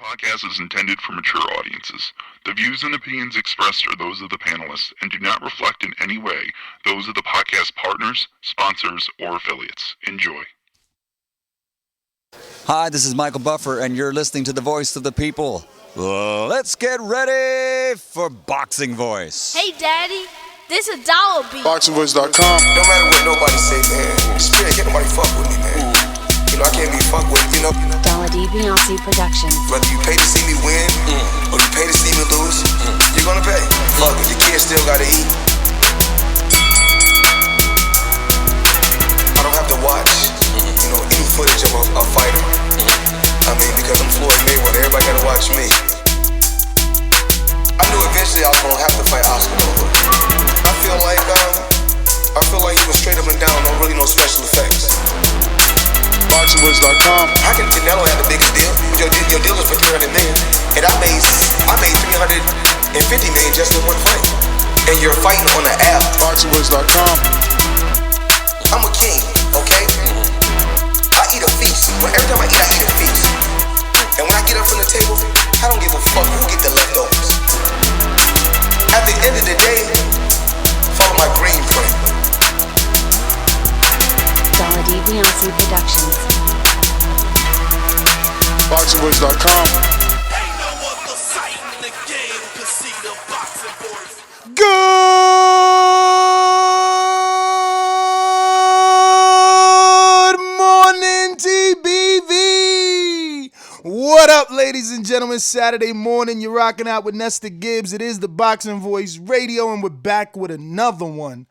Podcast is intended for mature audiences. The views and opinions expressed are those of the panelists and do not reflect in any way those of the podcast partners, sponsors, or affiliates. Enjoy. Hi, this is Michael Buffer, and you're listening to the voice of the people. Let's get ready for Boxing Voice. Hey, Daddy, this a dollar beat. ThaBoxingvoice.com. No matter what nobody say, man. Spirit, can't nobody fuck with me, man. You know, I can't be fucked with, you know. Dollar D Beyonce Productions. Whether you pay to see me win, or you pay to see me lose, you're gonna pay. Fuck it, your kids still gotta eat. I don't have to watch, you know, any footage of a fighter. I mean, because I'm Floyd Mayweather, everybody gotta watch me. I knew eventually I was gonna have to fight Oscar. I feel like he was straight up and down, no special effects. ThaBoxingvoice.com. How can Canelo have the biggest deal? Your deal is for $300 million, and I made $350 million just in one fight. And you're fighting on the app. ThaBoxingvoice.com. I'm a king, okay? I eat a feast. Every time I eat a feast. And when I get up from the table, I don't give a fuck who get the leftovers. At the end of the day, follow my green print. Dollar D Beyonce Productions. ThaBoxingvoice.com. Ain't no other sight in the game to see the boxing boys. Good morning, TBV. What up, ladies and gentlemen? Saturday morning, you're rocking out with Nestor Gibbs. It is the Boxing Voice Radio, and we're back with another one.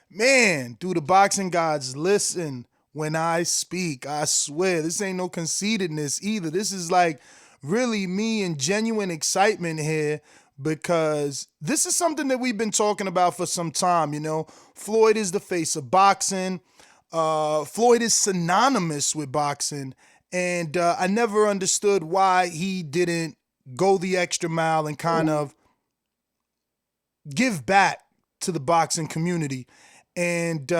Man, do the boxing gods listen when I speak? I swear, this ain't no conceitedness either. This is like really me and genuine excitement here, because this is something that we've been talking about for some time. You know, Floyd is the face of boxing. Floyd is synonymous with boxing, and I never understood why he didn't go the extra mile and kind of give back to the boxing community. And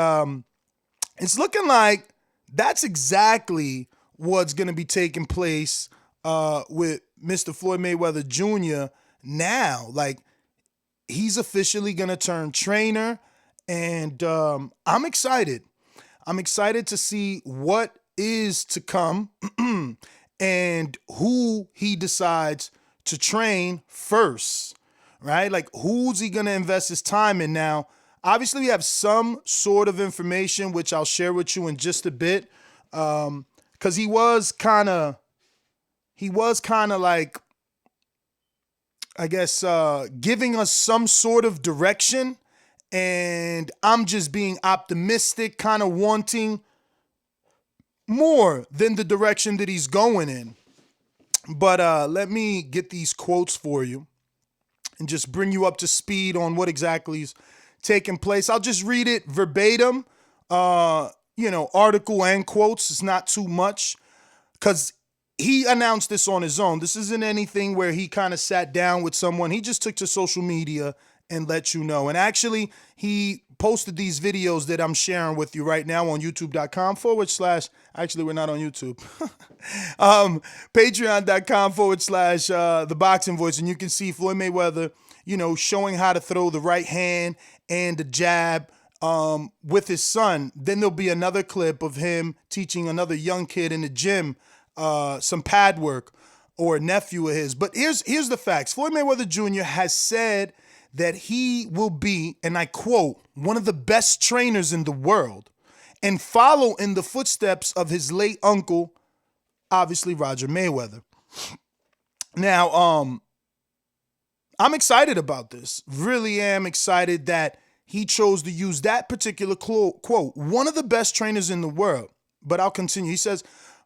it's looking like that's exactly what's going to be taking place with Mr. Floyd Mayweather Jr. now. Like, he's officially going to turn trainer, and I'm excited. I'm excited to see what is to come and who he decides to train first, right? Like, who's he going to invest his time in now? Obviously, we have some sort of information, which I'll share with you in just a bit, because he was kind of like, I guess, giving us some sort of direction, and I'm just being optimistic, kind of wanting more than the direction that he's going in. But let me get these quotes for you and just bring you up to speed on what exactly is taking place. I'll just read it verbatim, article and quotes. It's not too much, because he announced this on his own. This isn't anything where he kind of sat down with someone. He just took to social media and let you know. And actually, he posted these videos that I'm sharing with you right now on youtube.com/ actually, we're not on YouTube. Patreon.com/ The Boxing Voice. And you can see Floyd Mayweather, showing how to throw the right hand and the jab with his son. Then there'll be another clip of him teaching another young kid in the gym some pad work, or a nephew of his. But here's the facts. Floyd Mayweather Jr. has said that he will be, and I quote, one of the best trainers in the world, and follow in the footsteps of his late uncle, obviously Roger Mayweather. Now, I'm excited about this. Really am excited that he chose to use that particular quote, one of the best trainers in the world. But I'll continue. He says,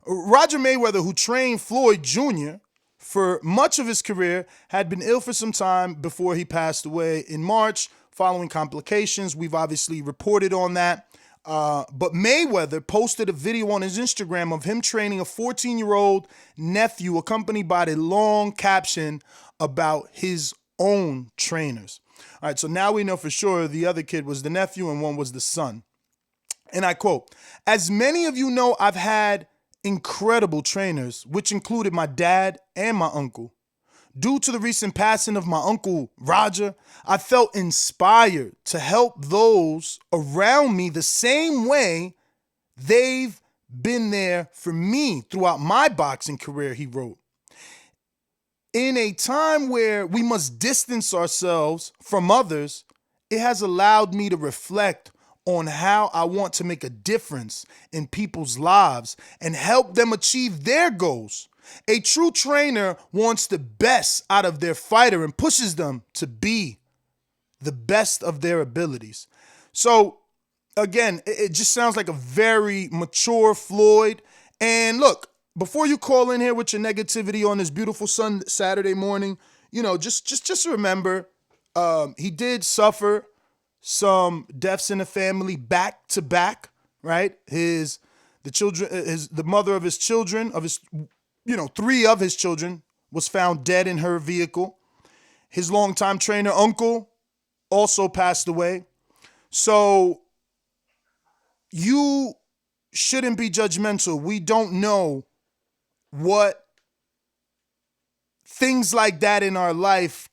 Roger Mayweather, who trained Floyd Jr. for much of his career, had been ill for some time before he passed away in March following complications. We've obviously reported on that. But Mayweather posted a video on his Instagram of him training a 14-year-old nephew, accompanied by a long caption about his own trainers. All right, so now we know for sure the other kid was the nephew and one was the son. And I quote, "As many of you know, I've had incredible trainers, which included my dad and my uncle. Due to the recent passing of my uncle Roger, I felt inspired to help those around me the same way they've been there for me throughout my boxing career, he wrote. In a time where we must distance ourselves from others, it has allowed me to reflect on how I want to make a difference in people's lives and help them achieve their goals. A true trainer wants the best out of their fighter and pushes them to be the best of their abilities. So, again, it just sounds like a very mature Floyd. And look, before you call in here with your negativity on this beautiful Saturday morning, just remember, he did suffer some deaths in the family back to back, right? The mother of his children, three of his children was found dead in her vehicle. His longtime trainer uncle also passed away. So you shouldn't be judgmental. We don't know what things like that in our life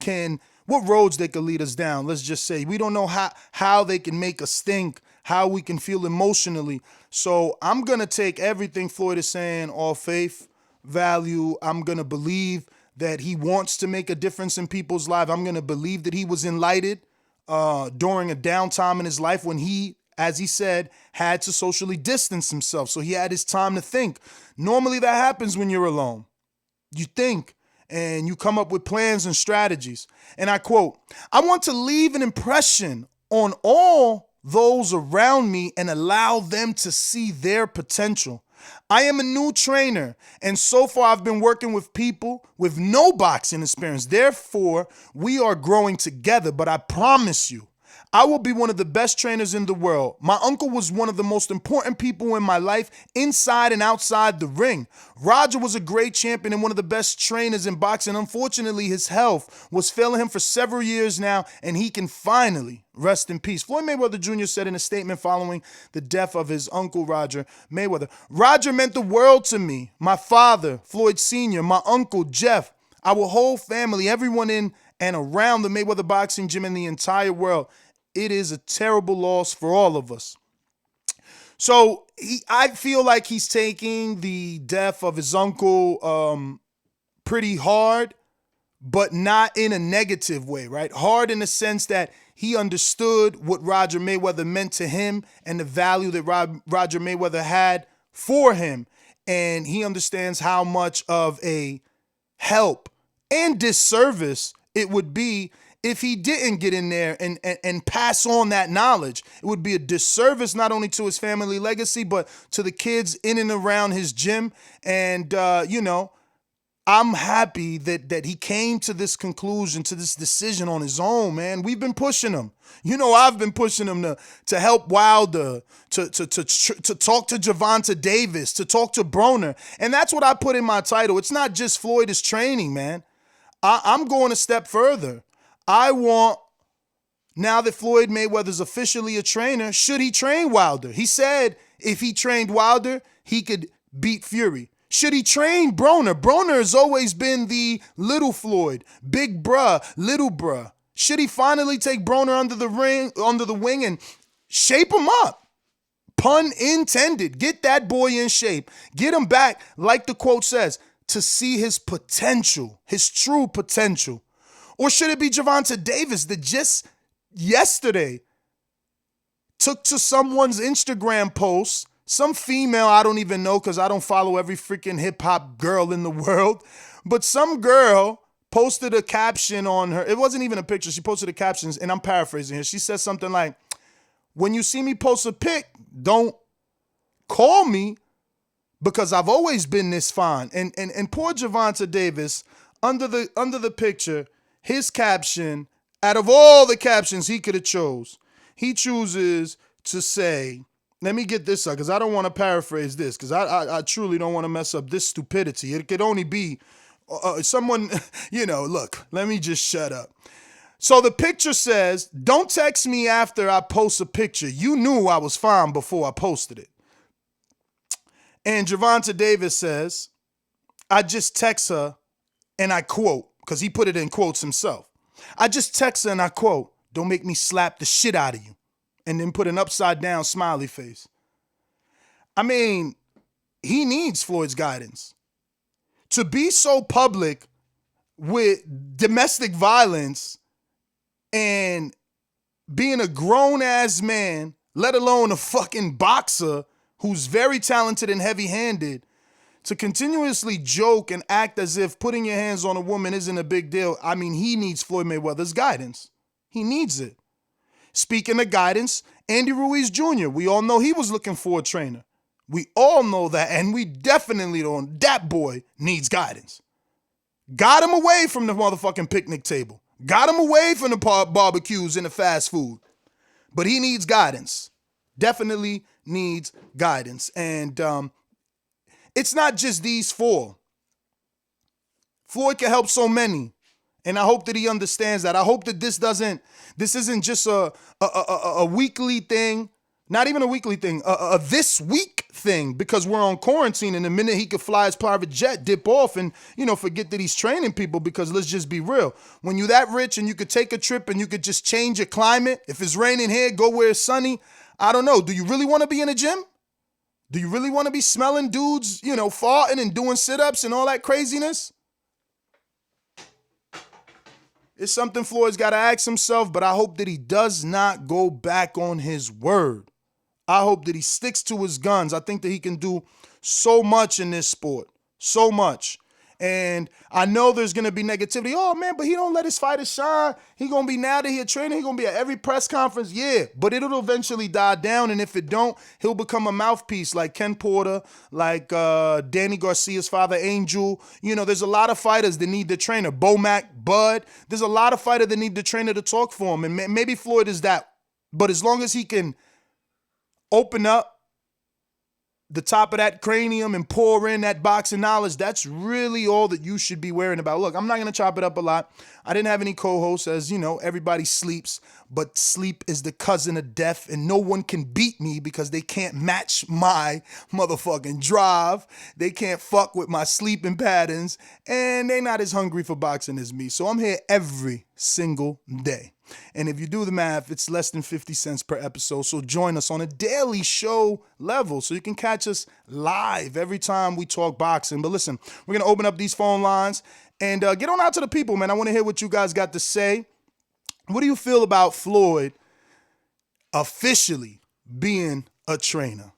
what roads they could lead us down. Let's just say we don't know how they can make us think, how we can feel emotionally. So I'm going to take everything Floyd is saying, all faith value. I'm going to believe that he wants to make a difference in people's lives. I'm going to believe that he was enlightened during a downtime in his life when he, as he said, had to socially distance himself. So he had his time to think. Normally that happens when you're alone. You think and you come up with plans and strategies. And I quote, "I want to leave an impression on all those around me and allow them to see their potential. I am a new trainer, and so far I've been working with people with no boxing experience. Therefore, we are growing together, but I promise you, I will be one of the best trainers in the world. My uncle was one of the most important people in my life, inside and outside the ring. Roger was a great champion and one of the best trainers in boxing. Unfortunately, his health was failing him for several years now, and he can finally rest in peace." Floyd Mayweather Jr. said in a statement following the death of his uncle Roger Mayweather, "Roger meant the world to me. My father, Floyd Sr., my uncle Jeff, our whole family, everyone in and around the Mayweather boxing gym in the entire world. It is a terrible loss for all of us." So I feel like he's taking the death of his uncle pretty hard, but not in a negative way, right? Hard in the sense that he understood what Roger Mayweather meant to him and the value that Roger Mayweather had for him. And he understands how much of a help and disservice it would be if he didn't get in there and pass on that knowledge. It would be a disservice not only to his family legacy, but to the kids in and around his gym. And, I'm happy that he came to this conclusion, to this decision on his own, man. We've been pushing him. I've been pushing him to help Wilder, to talk to Gervonta Davis, to talk to Broner. And that's what I put in my title. It's not just Floyd is training, man. I'm going a step further. I want, now that Floyd Mayweather's officially a trainer, should he train Wilder? He said if he trained Wilder, he could beat Fury. Should he train Broner? Broner has always been the little Floyd, big bruh, little bruh. Should he finally take Broner under the wing and shape him up? Pun intended. Get that boy in shape. Get him back, like the quote says, to see his potential, his true potential. Or should it be Gervonta Davis that just yesterday took to someone's Instagram post, some female I don't even know because I don't follow every freaking hip-hop girl in the world, but some girl posted a caption on her. It wasn't even a picture. She posted the captions, and I'm paraphrasing here. She said something like, "When you see me post a pic, don't call me because I've always been this fine." And poor Gervonta Davis, under the picture, his caption, out of all the captions he could have chose, he chooses to say, let me get this up because I don't want to paraphrase this because I truly don't want to mess up this stupidity. It could only be someone, look, let me just shut up. So the picture says, "Don't text me after I post a picture. You knew I was fine before I posted it." And Gervonta Davis says, I just text her and I quote, because he put it in quotes himself. I just text her and I quote, don't make me slap the shit out of you. And then put an upside down smiley face. I mean, he needs Floyd's guidance. To be so public with domestic violence and being a grown-ass man, let alone a fucking boxer who's very talented and heavy-handed, to continuously joke and act as if putting your hands on a woman isn't a big deal. I mean, he needs Floyd Mayweather's guidance. He needs it. Speaking of guidance, Andy Ruiz Jr., we all know he was looking for a trainer. We all know that, and we definitely don't. That boy needs guidance. Got him away from the motherfucking picnic table. Got him away from the barbecues and the fast food. But he needs guidance. Definitely needs guidance. And it's not just these four. Floyd can help so many. And I hope that he understands that. I hope that this isn't just a weekly thing. Not even a weekly thing, a this week thing, because we're on quarantine, and the minute he could fly his private jet, dip off and, forget that he's training people, because let's just be real. When you're that rich and you could take a trip and you could just change your climate, if it's raining here, go where it's sunny. I don't know. Do you really want to be in a gym? Do you really want to be smelling dudes, farting and doing sit-ups and all that craziness? It's something Floyd's got to ask himself, but I hope that he does not go back on his word. I hope that he sticks to his guns. I think that he can do so much in this sport. So much. And I know there's going to be negativity. Oh, man, but he don't let his fighters shine. He going to be, now that he a trainer, he going to be at every press conference. Yeah, but it'll eventually die down. And if it don't, he'll become a mouthpiece like Ken Porter, like Danny Garcia's father, Angel. There's a lot of fighters that need the trainer. Bomac, Bud. There's a lot of fighters that need the trainer to talk for him. And maybe Floyd is that. But as long as he can open up the top of that cranium and pour in that boxing knowledge, that's really all that you should be worrying about. Look, I'm not going to chop it up a lot. I didn't have any co-hosts, as everybody sleeps, but sleep is the cousin of death, and no one can beat me because they can't match my motherfucking drive. They can't fuck with my sleeping patterns, and they're not as hungry for boxing as me. So I'm here every single day. And if you do the math, it's less than 50 cents per episode. So join us on a daily show level so you can catch us live every time we talk boxing. But listen, we're going to open up these phone lines and get on out to the people, man. I want to hear what you guys got to say. What do you feel about Floyd officially being a trainer?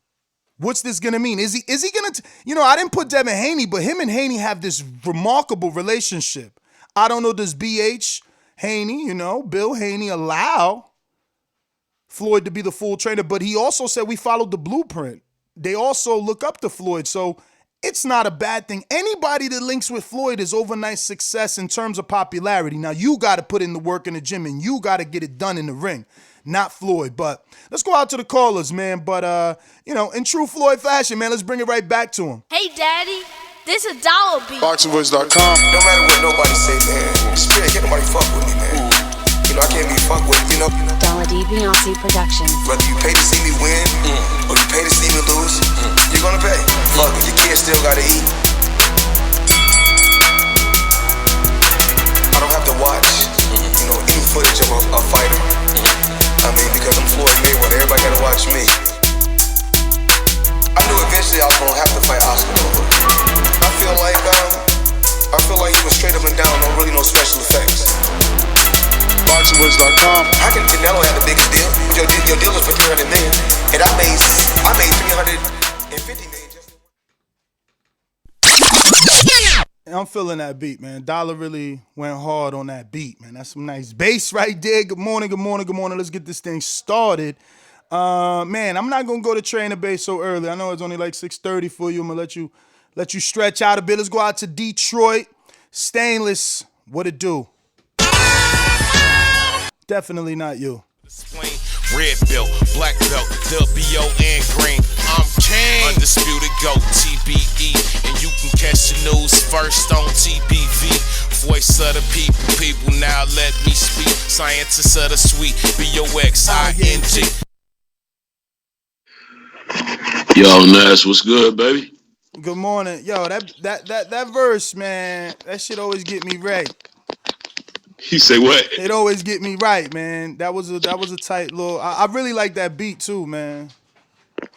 What's this going to mean? Is he going to, I didn't put Devin Haney, but him and Haney have this remarkable relationship. I don't know, does BH Haney, Bill Haney allow Floyd to be the full trainer, but he also said we followed the blueprint. They also look up to Floyd, so it's not a bad thing. Anybody that links with Floyd is overnight success in terms of popularity. Now, you got to put in the work in the gym, and you got to get it done in the ring, not Floyd. But let's go out to the callers, man. But, in true Floyd fashion, man, let's bring it right back to him. Hey, Daddy, this a dollar beat. ThaBoxingvoice.com. No matter what nobody say, man, spirit, can't nobody fuck with me, man. I can't be fucked with, Dollar DiBiase Productions. Whether you pay to see me win, or you pay to see me lose, you're gonna pay. Fuck it, your kids still gotta eat. I don't have to watch, any footage of a fighter. Because I'm Floyd Mayweather, everybody gotta watch me. I knew eventually I was gonna have to fight Oscar. I feel like he was straight up and down, no special effects. ThaBoxingvoice.com. How can Canelo have the biggest deal? Your deal is for $300 million, and I made $350 million. I'm feeling that beat, man. Dollar really went hard on that beat, man. That's some nice bass right there. Good morning. Let's get this thing started. Man, I'm not gonna go to trainer base so early. I know it's only like 6:30 for you. I'm gonna let you stretch out a bit. Let's go out to Detroit. Stainless, what it do? Definitely not you. Red belt, black belt, WO and green. I'm king. Undisputed GOAT, TBE. And you can catch the news first on TBV. Voice of the people, now let me speak. Scientists of the sweet, BOXING. Yo, Nash, what's good, baby? Good morning. Yo, that verse, man, that shit always get me right. He say what? It always get me right, man. That was a tight little. I really like that beat too, man.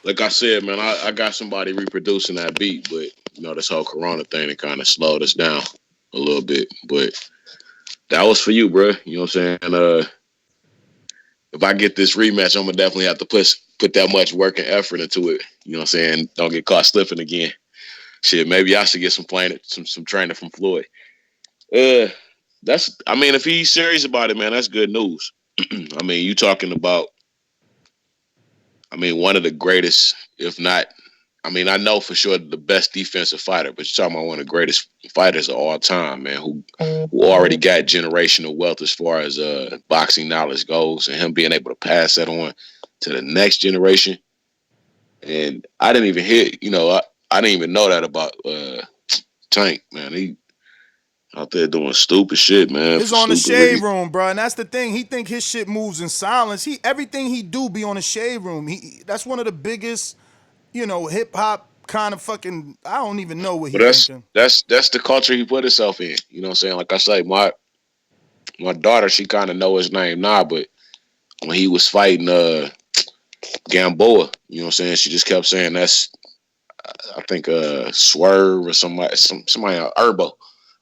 Like I said, man, I got somebody reproducing that beat, but this whole Corona thing it kind of slowed us down a little bit. But that was for you, bro. You know what I'm saying? If I get this rematch, I'm gonna definitely have to put that much work and effort into it. You know what I'm saying? Don't get caught slipping again. Shit, maybe I should get some training from Floyd. If he's serious about it, man, that's good news. You talking about, one of the greatest, if not, I know for sure the best defensive fighter, but you're talking about one of the greatest fighters of all time, man, who already got generational wealth as far as boxing knowledge goes, and him being able to pass that on to the next generation. And I didn't even hear, I didn't even know that about Tank, man. He out there doing stupid shit, man. It's on the shade room, bro, and that's the thing. He think his shit moves in silence. Everything he do be on the shade room. That's one of the biggest, hip hop kind of fucking. I don't even know what he's thinking. That's the culture he put himself in. You know what I'm saying? Like I say, my daughter, she kind of know his name now, but when he was fighting Gamboa, you know what I'm saying? She just kept saying that's, I think, Swerve or somebody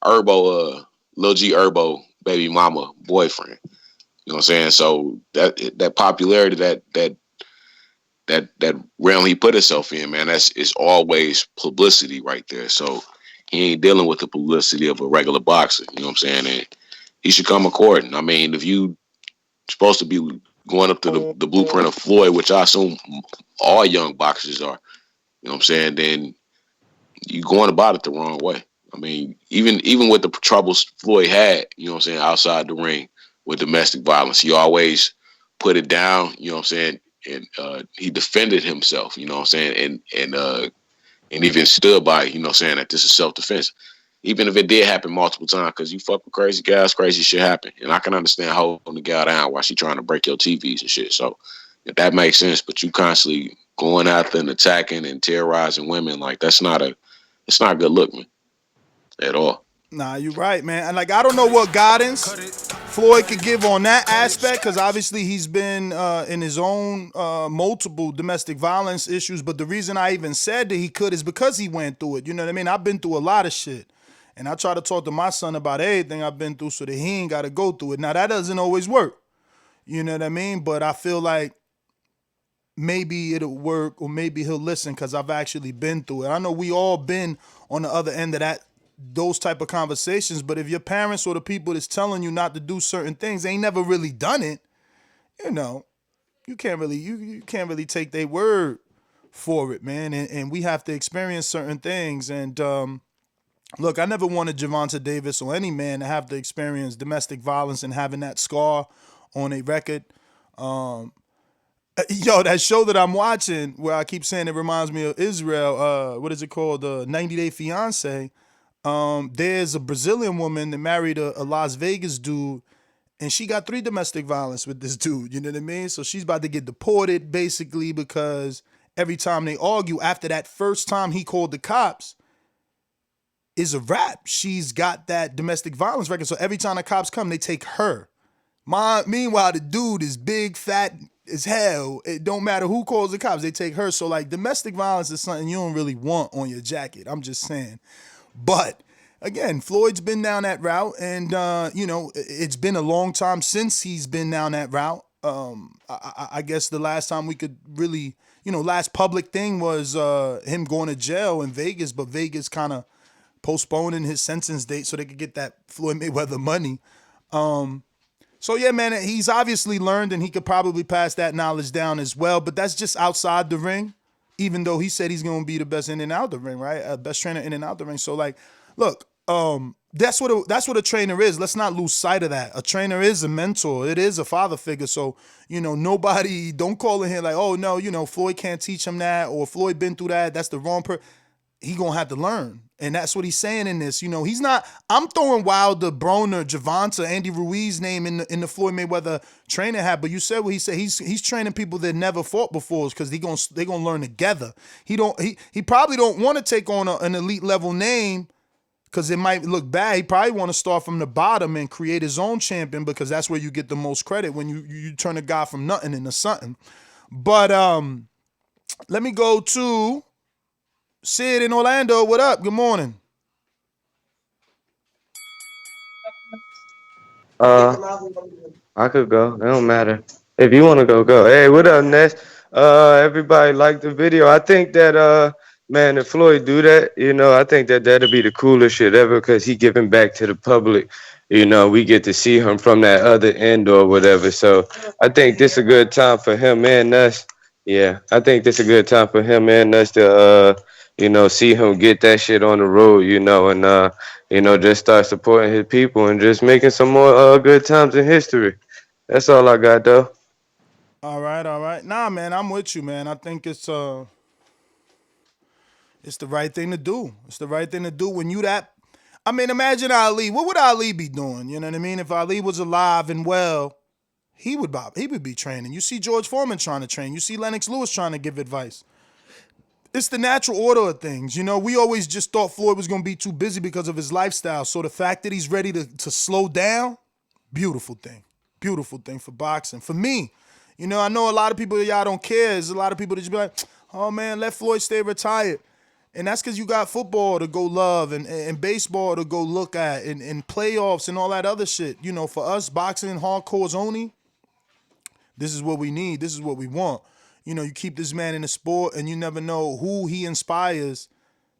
Herbo, Lil G Herbo, baby mama, boyfriend. You know what I'm saying? So that popularity, that realm he put himself in, man, it's always publicity right there. So he ain't dealing with the publicity of a regular boxer. You know what I'm saying? And he should come according. If you supposed to be going up to the blueprint of Floyd, which I assume all young boxers are, you know what I'm saying, then you going about it the wrong way. Even with the troubles Floyd had, you know what I'm saying, outside the ring with domestic violence, he always put it down, you know what I'm saying, and he defended himself, you know what I'm saying, and even stood by, you know what I'm saying, that this is self-defense. Even if it did happen multiple times, because you fuck with crazy guys, crazy shit happen. And I can understand holding the gal down while she trying to break your TVs and shit. So if that makes sense, but you constantly going after and attacking and terrorizing women, like it's not a good look, man. At all. Nah, you're right, man. And I don't know what guidance Floyd could give on that aspect, because obviously he's been in his own multiple domestic violence issues. But the reason I even said that he could is because he went through it. You know what I mean? I've been through a lot of shit. And I try to talk to my son about everything I've been through so that he ain't got to go through it. Now, that doesn't always work. You know what I mean? But I feel like maybe it'll work, or maybe he'll listen, because I've actually been through it. I know we all been on the other end of those type of conversations, but if your parents or the people that's telling you not to do certain things, they ain't never really done it, you can't really take their word for it, man. And we have to experience certain things. And look, I never wanted Gervonta Davis or any man to have to experience domestic violence and having that scar on a record. That show that I'm watching, where I keep saying it reminds me of Israel, what is it called? 90 Day Fiance. There's a Brazilian woman that married a Las Vegas dude, and she got 3 domestic violence with this dude. You know what I mean? So she's about to get deported, basically, because every time they argue, after that first time he called the cops, is a wrap. She's got that domestic violence record. So every time the cops come, they take her. Meanwhile, the dude is big, fat as hell. It don't matter who calls the cops, they take her. So domestic violence is something you don't really want on your jacket. I'm just saying. But again, Floyd's been down that route, and it's been a long time since he's been down that route. I guess the last time we could really, last public thing was him going to jail in Vegas, but Vegas kind of postponing his sentence date so they could get that Floyd Mayweather money. So yeah, man, he's obviously learned, and he could probably pass that knowledge down as well. But that's just outside the ring. Even though he said he's going to be the best in and out the ring, right? Best trainer in and out the ring. So look, that's what a trainer is. Let's not lose sight of that. A trainer is a mentor. It is a father figure. So, nobody, don't call in here like, oh no, Floyd can't teach him that, or Floyd been through that. That's the wrong person. he gonna have to learn. And that's what he's saying in this. You know, he's not. I'm throwing Wilder, Broner, Gervonta, Andy Ruiz name in the Floyd Mayweather training hat. But you said what he said. He's training people that never fought before because they gonna learn together. He probably don't want to take on an elite level name because it might look bad. He probably want to start from the bottom and create his own champion because that's where you get the most credit when you turn a guy from nothing into something. But let me go to Sid in Orlando. What up? Good morning. I could go. It don't matter. If you want to go, go. Hey, what up, Ness? Everybody liked the video. I think that man, if Floyd do that, I think that that'll be the coolest shit ever because he giving back to the public. We get to see him from that other end or whatever. So I think this a good time for him and us. Yeah, I think this a good time for him and us to see him get that shit on the road, and just start supporting his people and just making some more good times in history. That's all I got though. All right. Nah, man, I'm with you, man. I think it's the right thing to do. It's the right thing to do when you that. I mean, imagine Ali. What would Ali be doing? You know what I mean? If Ali was alive and well, he would be training. You see George Foreman trying to train. You see Lennox Lewis trying to give advice. It's the natural order of things. We always just thought Floyd was going to be too busy because of his lifestyle. So the fact that he's ready to slow down, beautiful thing. Beautiful thing for boxing. For me, I know a lot of people that y'all don't care. There's a lot of people that just be like, oh, man, let Floyd stay retired. And that's because you got football to go love and baseball to go look at and playoffs and all that other shit. For us, boxing hardcores only, this is what we need. This is what we want. You keep this man in the sport and you never know who he inspires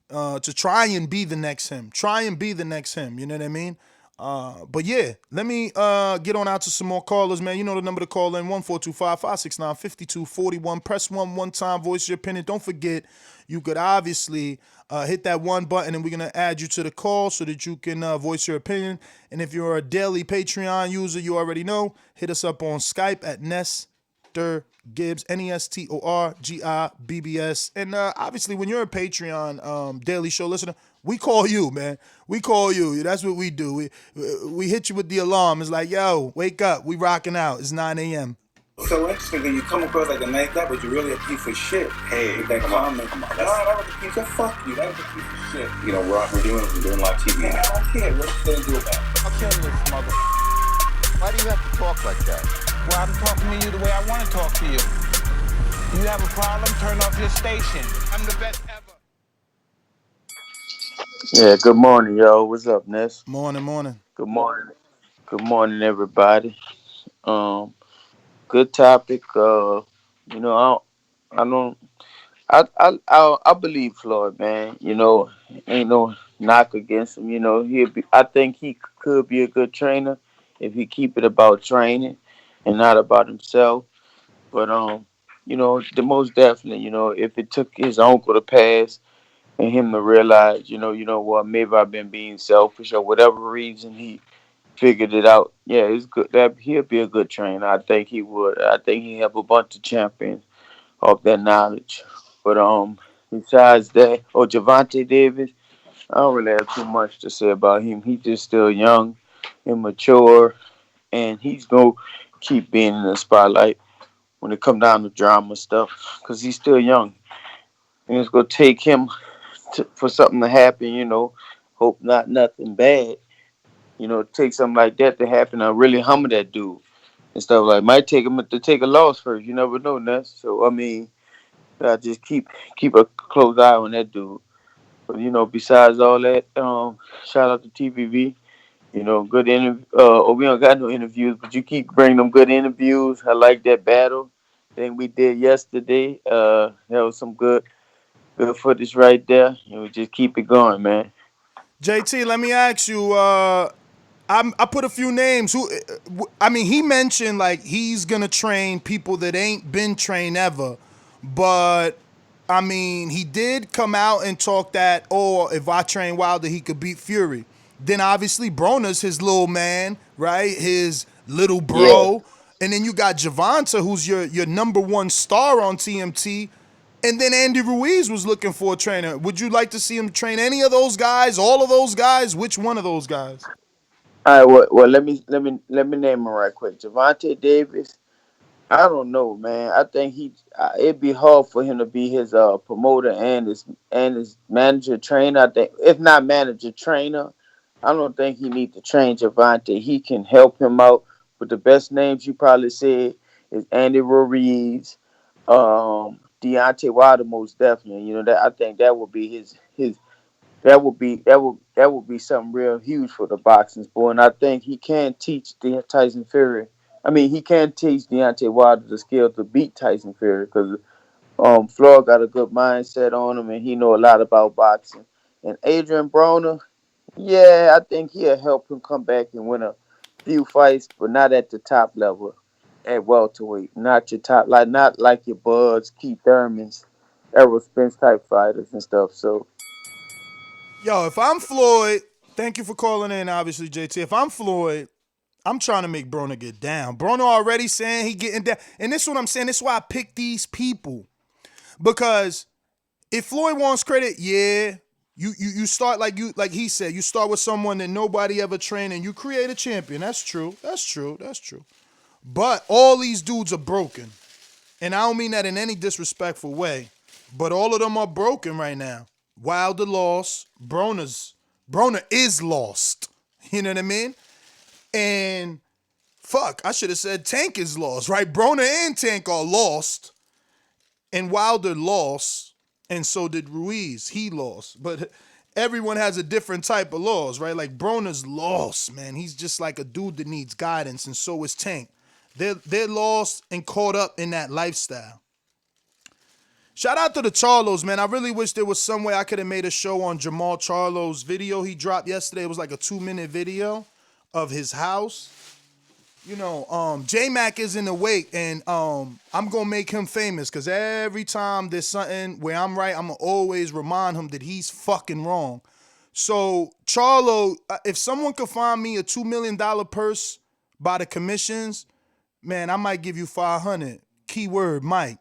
to try and be the next him. Try and be the next him. You know what I mean? But yeah, let me get on out to some more callers, man. You know the number to call in, 1-425-569-5241. Press 1 time, voice your opinion. Don't forget, you could obviously hit that one button and we're going to add you to the call so that you can voice your opinion. And if you're a daily Patreon user, you already know, hit us up on Skype at Nestor Gibbs, NESTORGIBBS. And obviously, when you're a Patreon Daily Show listener, we call you, man. We call you. That's what we do. We hit you with the alarm. It's like, yo, wake up. We rocking out. It's 9 a.m. So interesting that you come across like a nice guy, but you're really a piece of shit. Hey, with that comment. Come on. That was a piece of fuck you. That was a piece of shit. We're doing live TV. Man, I don't care. What you gonna do about it? I'll kill this mother. Why do you have to talk like that? Well, I'm talking to you the way I want to talk to you. You have a problem? Turn off your station. I'm the best ever. Yeah, good morning, yo. What's up, Ness? Morning. Good morning. Good morning, everybody. Good topic. I believe Floyd, man. Ain't no knock against him. I think he could be a good trainer if he keep it about training and not about himself. But the most definitely, if it took his uncle to pass and him to realize, what, maybe I've been being selfish or whatever reason he figured it out. Yeah, it's good. That he'll be a good trainer. I think he would. I think he have a bunch of champions of that knowledge. But besides that, Gervonta Davis, I don't really have too much to say about him. He's just still young, immature, and he's gonna keep being in the spotlight when it come down to drama stuff, because he's still young. And it's gonna take him for something to happen. Hope not nothing bad. Take something like that to happen. I really humble that dude and stuff like. Might take him to take a loss first. You never know, Ness. So I just keep a close eye on that dude. But besides all that, shout out to TVV. Good interview. We don't got no interviews, but you keep bringing them good interviews. I like that battle thing we did yesterday. That was some good footage right there. We just keep it going, man. JT, let me ask you. I put a few names. He mentioned like he's gonna train people that ain't been trained ever, but he did come out and talk that, if I train Wilder, he could beat Fury. Then obviously Broner's his little man, right? His little bro. Yeah. And then you got Gervonta, who's your number one star on TMT. And then Andy Ruiz was looking for a trainer. Would you like to see him train any of those guys, all of those guys? Which one of those guys? All right, well, let me name him right quick. Gervonta Davis. I don't know, man. I think it'd be hard for him to be his promoter and his manager trainer. I think if not manager trainer, I don't think he needs to train Gervonta. He can help him out. But the best names you probably said is Andy Ruiz, Deontay Wilder, most definitely. You know that I think that would be his that would be something real huge for the boxing sport. And I think he can teach Tyson Fury. I mean, he can teach Deontay Wilder the skill to beat Tyson Fury because Floyd got a good mindset on him and he know a lot about boxing. And Adrian Broner, yeah, I think he'll help him come back and win a few fights, but not at the top level at welterweight. Not your top, not like your Buds, Keith Thurmans, Errol Spence type fighters and stuff. So Yo, if I'm Floyd, thank you for calling in, obviously, JT. If I'm Floyd, I'm trying to make Broner get down. Broner already saying he getting down. And this is what I'm saying. This is why I pick these people. Because if Floyd wants credit, yeah, you start like he said, you start with someone that nobody ever trained and you create a champion. That's true. That's true. That's true. But all these dudes are broken. And I don't mean that in any disrespectful way. But all of them are broken right now. Wilder lost. Broner is lost. You know what I mean? And fuck, I should have said Tank is lost, right? Broner and Tank are lost. And Wilder lost. And so did Ruiz. He lost. But everyone has a different type of loss, right? Like Broner's lost, man. He's just like a dude that needs guidance. And so is Tank. They're lost and caught up in that lifestyle. Shout out to the Charlos, man. I really wish there was some way I could have made a show on Jamal Charlo's video he dropped yesterday. It was like a 2-minute video of his house. You know, J-Mac is in the wake, and I'm going to make him famous because every time there's something where I'm right, I'm going to always remind him that he's fucking wrong. So, Charlo, if someone could find me a $2 million purse by the commissions, man, I might give you 500. Keyword, Mike.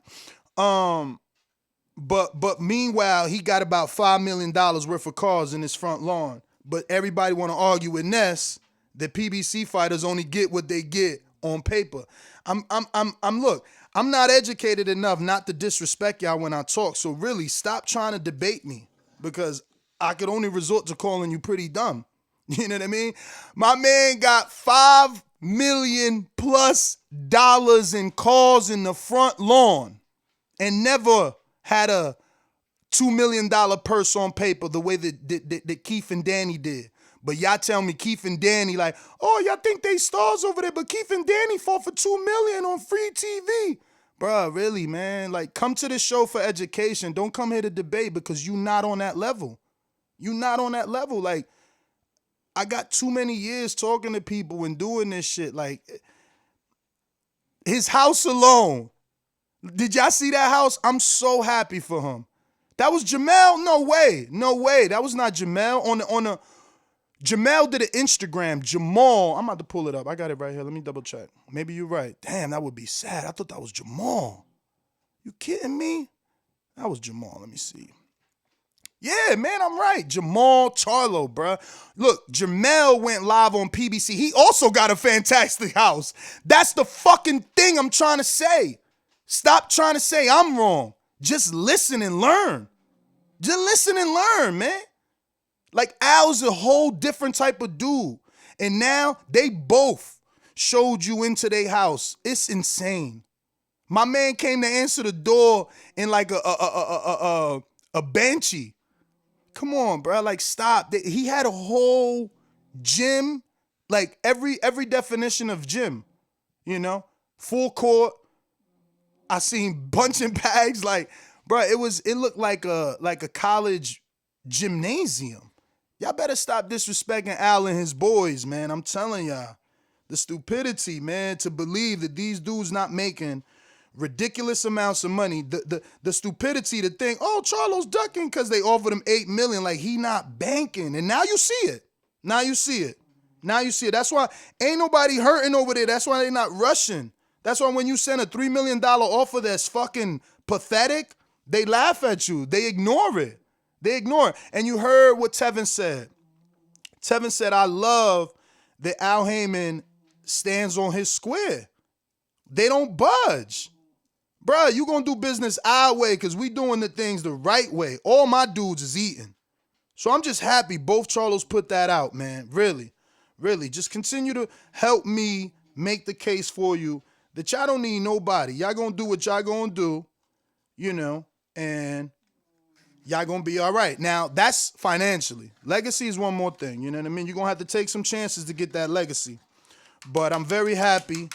But meanwhile, he got about $5 million worth of cars in his front lawn. But everybody want to argue with Ness that PBC fighters only get what they get on paper. Look, I'm not educated enough not to disrespect y'all when I talk. So really, stop trying to debate me because I could only resort to calling you pretty dumb. You know what I mean? My man got $5 million plus in cars in the front lawn and never had a $2 million purse on paper the way that Keith and Danny did. But y'all tell me Keith and Danny like, oh, y'all think they stars over there, but Keith and Danny fought for $2 million on free TV. Bruh, really, man? Like, come to this show for education. Don't come here to debate because you not on that level. You not on that level. Like, I got too many years talking to people and doing this shit. Like, his house alone. Did y'all see that house? I'm so happy for him. That was Jamel? No way. No way. That was not Jamel. On the Jamel did an Instagram. Jamal, I'm about to pull it up. I got it right here. Let me double check. Maybe you're right. Damn, that would be sad. I thought that was Jamal. You kidding me? That was Jamal. Let me see. Yeah, man, I'm right. Jamal Charlo, bruh. Look, Jamel went live on PBC. He also got a fantastic house. That's the fucking thing I'm trying to say. Stop trying to say I'm wrong. Just listen and learn. Just listen and learn, man. Like, Al's a whole different type of dude. And now they both showed you into their house. It's insane. My man came to answer the door in like a Banshee. Come on, bro. Like, stop. He had a whole gym, like every definition of gym, you know? Full court. I seen punching bags. Like, bro, it looked like a college gymnasium. Y'all better stop disrespecting Al and his boys, man. I'm telling y'all. The stupidity, man, to believe that these dudes not making ridiculous amounts of money. The stupidity to think, oh, Charlo's ducking because they offered him $8 million. Like, he not banking. And now you see it. Now you see it. Now you see it. That's why ain't nobody hurting over there. That's why they not rushing. That's why when you send a $3 million offer that's fucking pathetic, They laugh at you. They ignore it. And you heard what Tevin said. Tevin said, I love that Al Heyman stands on his square. They don't budge. Bruh, you gonna do business our way because we doing the things the right way. All my dudes is eating. So I'm just happy both Charlos put that out, man. Really, really. Just continue to help me make the case for you that y'all don't need nobody. Y'all gonna do what y'all gonna do, and y'all gonna be all right. Now, that's financially. Legacy is one more thing, you know what I mean? You're gonna have to take some chances to get that legacy. But I'm very happy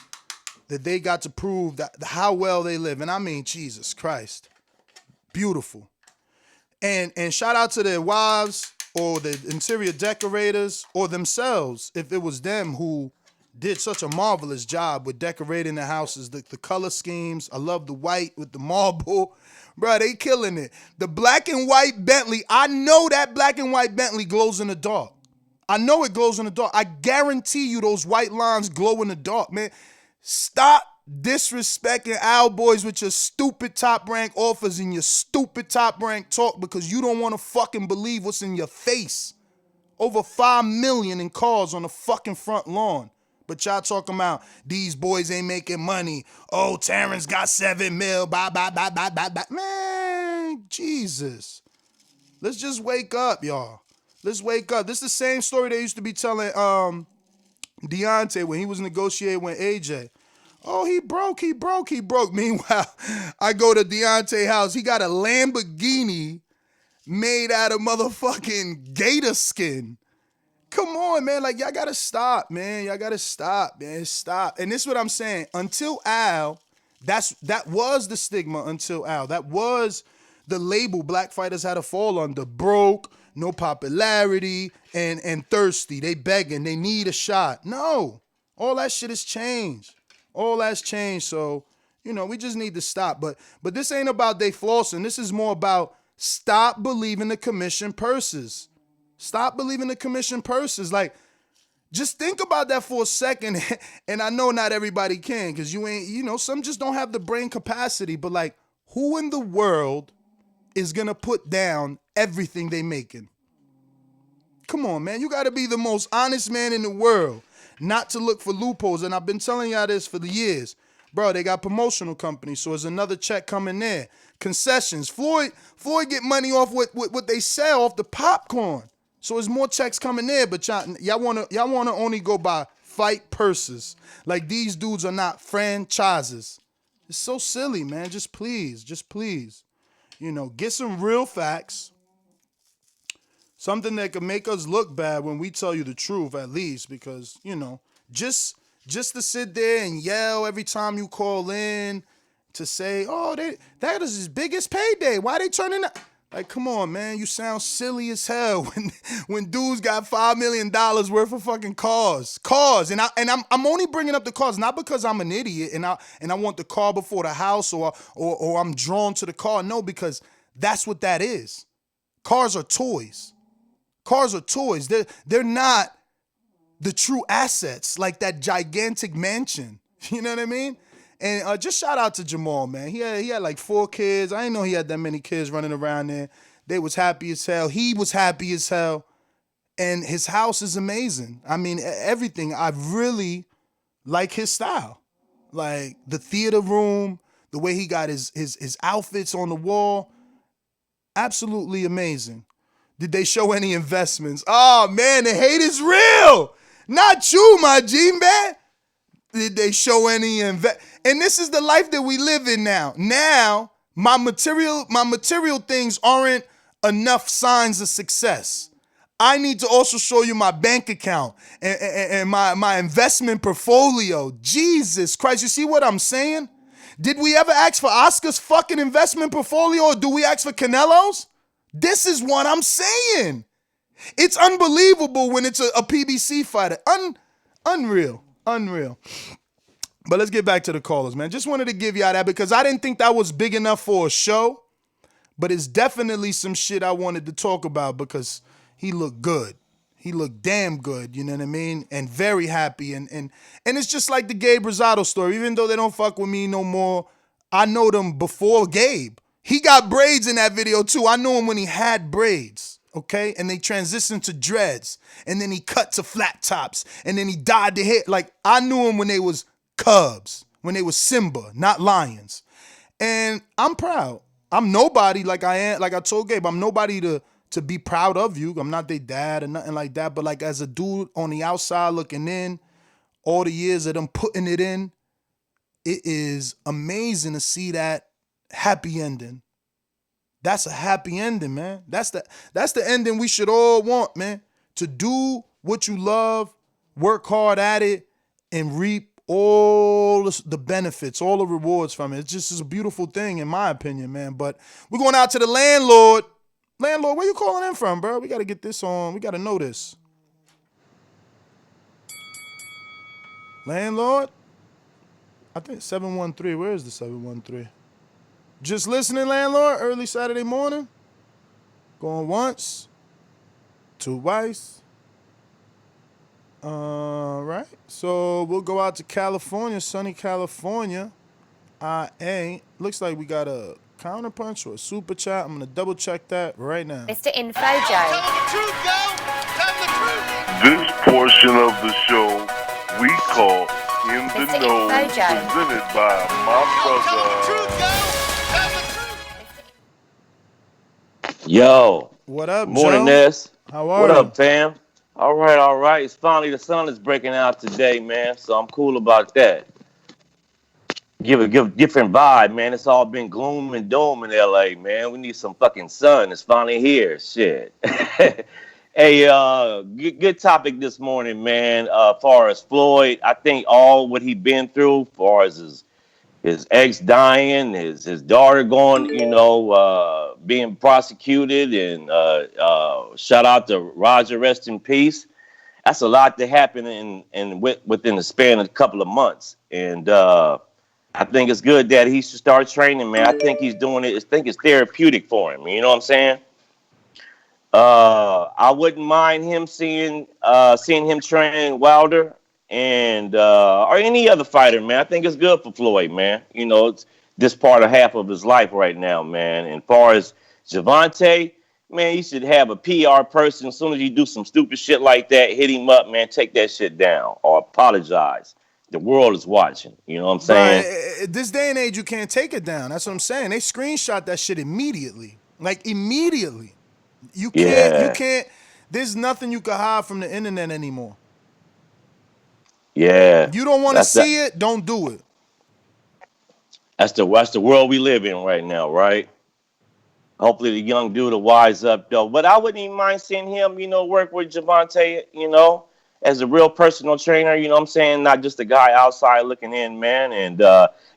that they got to prove that how well they live. And I mean, Jesus Christ. Beautiful. And shout out to their wives or the interior decorators or themselves if it was them who did such a marvelous job with decorating the houses, the color schemes. I love the white with the marble. Bro, they killing it. The black and white Bentley, I know that black and white Bentley glows in the dark. I know it glows in the dark. I guarantee you those white lines glow in the dark, man. Stop disrespecting Al boys with your stupid top rank offers and your stupid top rank talk because you don't want to fucking believe what's in your face. Over 5 million in cars on the fucking front lawn. But y'all talking about these boys ain't making money. Oh, Terrence got 7 mil. Bye. Man, Jesus. Let's just wake up, y'all. Let's wake up. This is the same story they used to be telling Deontay when he was negotiating with AJ. Oh, he broke. Meanwhile, I go to Deontay's house. He got a Lamborghini made out of motherfucking gator skin. Come on, man. Like, y'all gotta stop, man. Stop. And this is what I'm saying. Until Al, that was the stigma until Al. That was the label black fighters had to fall under. Broke, no popularity, and thirsty. They begging. They need a shot. No. All that shit has changed. All that's changed. So, we just need to stop. But this ain't about they flossing. This is more about stop believing the commission purses. Stop believing the commission purses. Like, just think about that for a second. And I know not everybody can because you ain't, some just don't have the brain capacity. But, like, who in the world is going to put down everything they making? Come on, man. You got to be the most honest man in the world not to look for loopholes. And I've been telling y'all this for the years. Bro, they got promotional companies, so there's another check coming there. Concessions. Floyd get money off what they sell off the popcorn. So there's more checks coming there, but y'all wanna only go by fight purses. Like these dudes are not franchises. It's so silly, man. Just please. Get some real facts. Something that can make us look bad when we tell you the truth, at least, because, just to sit there and yell every time you call in to say, oh, that is his biggest payday. Why they turning that? Like, come on, man. You sound silly as hell when dudes got $5 million worth of fucking cars. And I'm only bringing up the cars not because I'm an idiot and I want the car before the house or I'm drawn to the car. No, because that's what that is. Cars are toys. They're not the true assets like that gigantic mansion. You know what I mean? And just shout out to Jamal, man. He had like 4 kids. I didn't know he had that many kids running around there. They was happy as hell. He was happy as hell. And his house is amazing. I mean, everything. I really like his style. Like the theater room, the way he got his outfits on the wall. Absolutely amazing. Did they show any investments? Oh, man, the hate is real. Not you, my G, man. Did they show any And this is the life that we live in now. Now, my material things aren't enough signs of success. I need to also show you my bank account and my investment portfolio. Jesus Christ, you see what I'm saying? Did we ever ask for Oscar's fucking investment portfolio or do we ask for Canelo's? This is what I'm saying. It's unbelievable when it's a PBC fighter. Unreal. But let's get back to the callers, man. Just wanted to give y'all that because I didn't think that was big enough for a show. But it's definitely some shit I wanted to talk about because he looked good. He looked damn good, you know what I mean? And very happy. And it's just like the Gabe Rosado story. Even though they don't fuck with me no more, I know them before Gabe. He got braids in that video too. I knew him when he had braids, okay? And they transitioned to dreads. And then he cut to flat tops. And then he dyed the hair. Like, I knew him when they was cubs, when they was Simba, not lions. And I'm proud. I'm nobody like I told Gabe, I'm nobody to be proud of you. I'm not their dad or nothing like that. But like as a dude on the outside looking in, all the years of them putting it in, it is amazing to see that happy ending. That's a happy ending, man. That's the ending we should all want, man. To do what you love, work hard at it, and reap all the benefits, all the rewards from it. It's just a beautiful thing, in my opinion, man. But we're going out to the landlord. Landlord, where you calling in from, bro? We got to get this on. We got to know this. Landlord? I think 713. Where is the 713? Just listening, landlord, early Saturday morning. Going once, twice. All right. So we'll go out to California, sunny California. Looks like we got a counterpunch or a super chat. I'm going to double check that right now. Mr. Infojo. This portion of the show we call In the Mr. Know, Infojo. presented by my brother. Yo. What up, Morning, Joe? Ness. How are What you? up, fam? All right. It's finally the sun is breaking out today, man. So I'm cool about that. Give a different vibe, man. It's all been gloom and doom in LA, man. We need some fucking sun. It's finally here. Shit. Hey, good topic this morning, man. Far as Floyd, I think all what he been through, far as his ex dying, his daughter going, being prosecuted, and shout out to Roger, rest in peace. That's a lot to happen within the span of a couple of months, and I think it's good that he should start training, man. I think he's doing it. I think it's therapeutic for him. You know what I'm saying? I wouldn't mind him seeing him train Wilder and or any other fighter, man. I think it's good for Floyd, man. It's this part of half of his life right now, man. And far as Gervonta, man, you should have a PR person. As soon as you do some stupid shit like that, hit him up, man. Take that shit down or apologize. The world is watching. You know what I'm saying? But this day and age, you can't take it down. That's what I'm saying. They screenshot that shit immediately. Like, immediately. You can't. There's nothing you can hide from the internet anymore. Yeah. You don't want to see it, don't do it. That's the world we live in right now, right? Hopefully the young dude will wise up, though. But I wouldn't even mind seeing him, work with Gervonta, as a real personal trainer, you know what I'm saying? Not just a guy outside looking in, man. And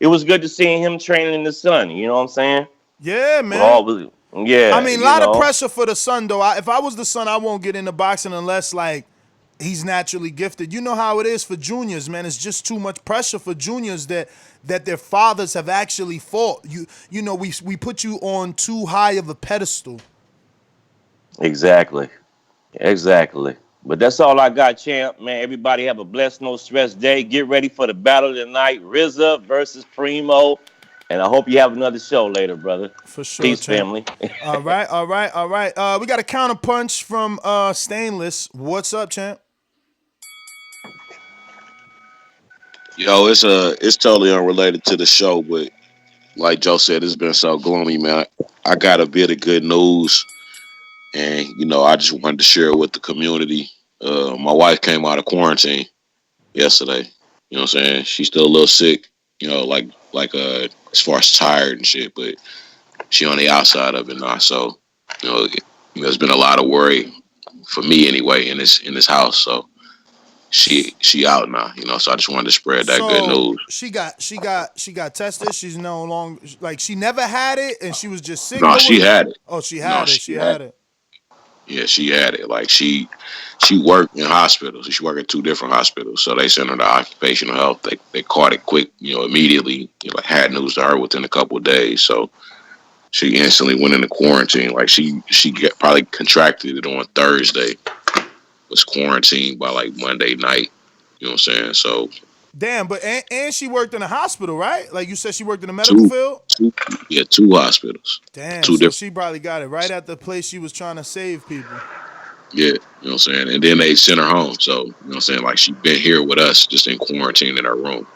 it was good to see him training in the sun, you know what I'm saying? Yeah, man. I mean, a lot of pressure for the son, though. If I was the son, I won't get into boxing unless, like, he's naturally gifted. You know how it is for juniors, man. It's just too much pressure for juniors that their fathers have actually fought. We put you on too high of a pedestal. Exactly. But that's all I got, champ, man. Everybody have a blessed, no stress day. Get ready for the battle tonight. RZA versus Primo. And I hope you have another show later, brother. For sure, peace, champ. family. All right. We got a counter punch from Stainless. What's up, champ? Yo, it's totally unrelated to the show, but like Joe said, it's been so gloomy, man. I got a bit of good news, and I just wanted to share it with the community. My wife came out of quarantine yesterday. You know what I'm saying? She's still a little sick, as far as tired and shit, but she on the outside of it now. So, there's been a lot of worry for me anyway in this house. So she out now, so I just wanted to spread that good news. She got tested. She's no longer, like, she never had it and she was just sick. No, she had it. Oh, she had it. She had it. Yeah, she had it. Like, she worked in hospitals. She worked at 2 different hospitals. So they sent her to occupational health. They caught it quick, immediately. Had news to her within a couple of days. So she instantly went into quarantine. Like, she probably contracted it on Thursday. Was quarantined by like Monday night. You know what I'm saying? So Damn, but and she worked in a hospital, right? Like you said, she worked in the medical Two, field. two hospitals. Damn, Two so different. she probably got it right at the place she was trying to save people. Yeah, you know what I'm saying? And then they sent her home. So, you know what I'm saying? Like, she been here with us, just in quarantine in her room.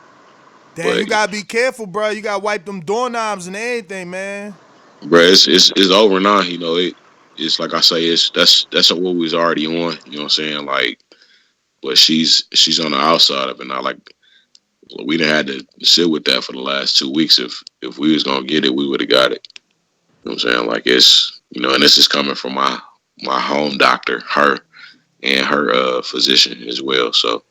Damn, But, you gotta be careful, bro. You gotta wipe them doorknobs and everything, man. bro, it's over now. You know, it's like I say, that's what we was already on. You know what I'm saying? Like, but she's on the outside of it now. Like, we didn't had to sit with that for the last 2 weeks. If we was gonna get it, we would have got it. You know what I'm saying? Like, it's, you know, and this is coming from my home doctor, her and her physician as well. So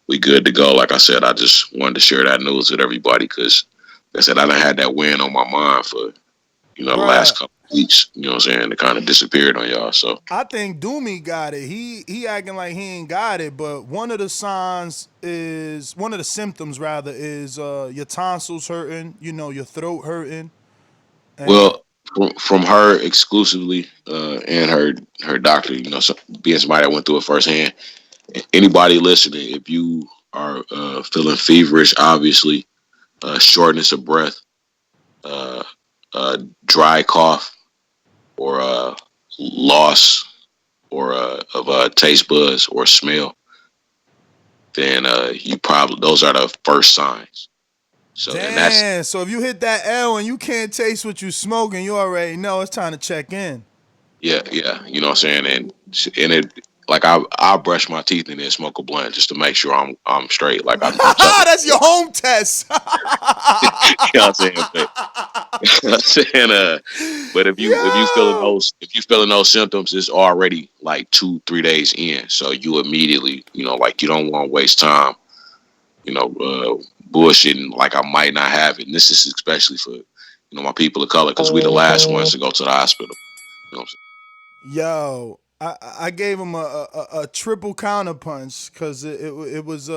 we good to go. Like I said, I just wanted to share that news with everybody because, like I said, I done had that win on my mind for, you know, the last Bruh, couple of weeks. You know what I'm saying? It kind of disappeared on y'all. So I think Doomy got it. He acting like he ain't got it, but one of the symptoms rather is your tonsils hurting, you know, your throat hurting. And well, from her exclusively and her doctor, you know, so being somebody that went through it firsthand. Anybody listening, if you are feeling feverish, obviously, shortness of breath, uh, dry cough, or loss or of taste buds or smell, then you probably, those are the first signs. So and that's damn, so if you hit that L and you can't taste what you smoking, you already know it's time to check in. yeah, you know what I'm saying, and it, like, I brush my teeth and then smoke a blunt just to make sure I'm straight. Like, I'm telling That's your home test. you, you know what I'm saying, but I'm saying, but Yo. if you feeling those symptoms, it's already like 2-3 days in. So you immediately, you know, like, you don't want to waste time, you know, bullshitting like I might not have it. And this is especially for, you know, my people of color, because we the last ones to go to the hospital. You know what I'm Yo, I gave him a triple counter punch because it was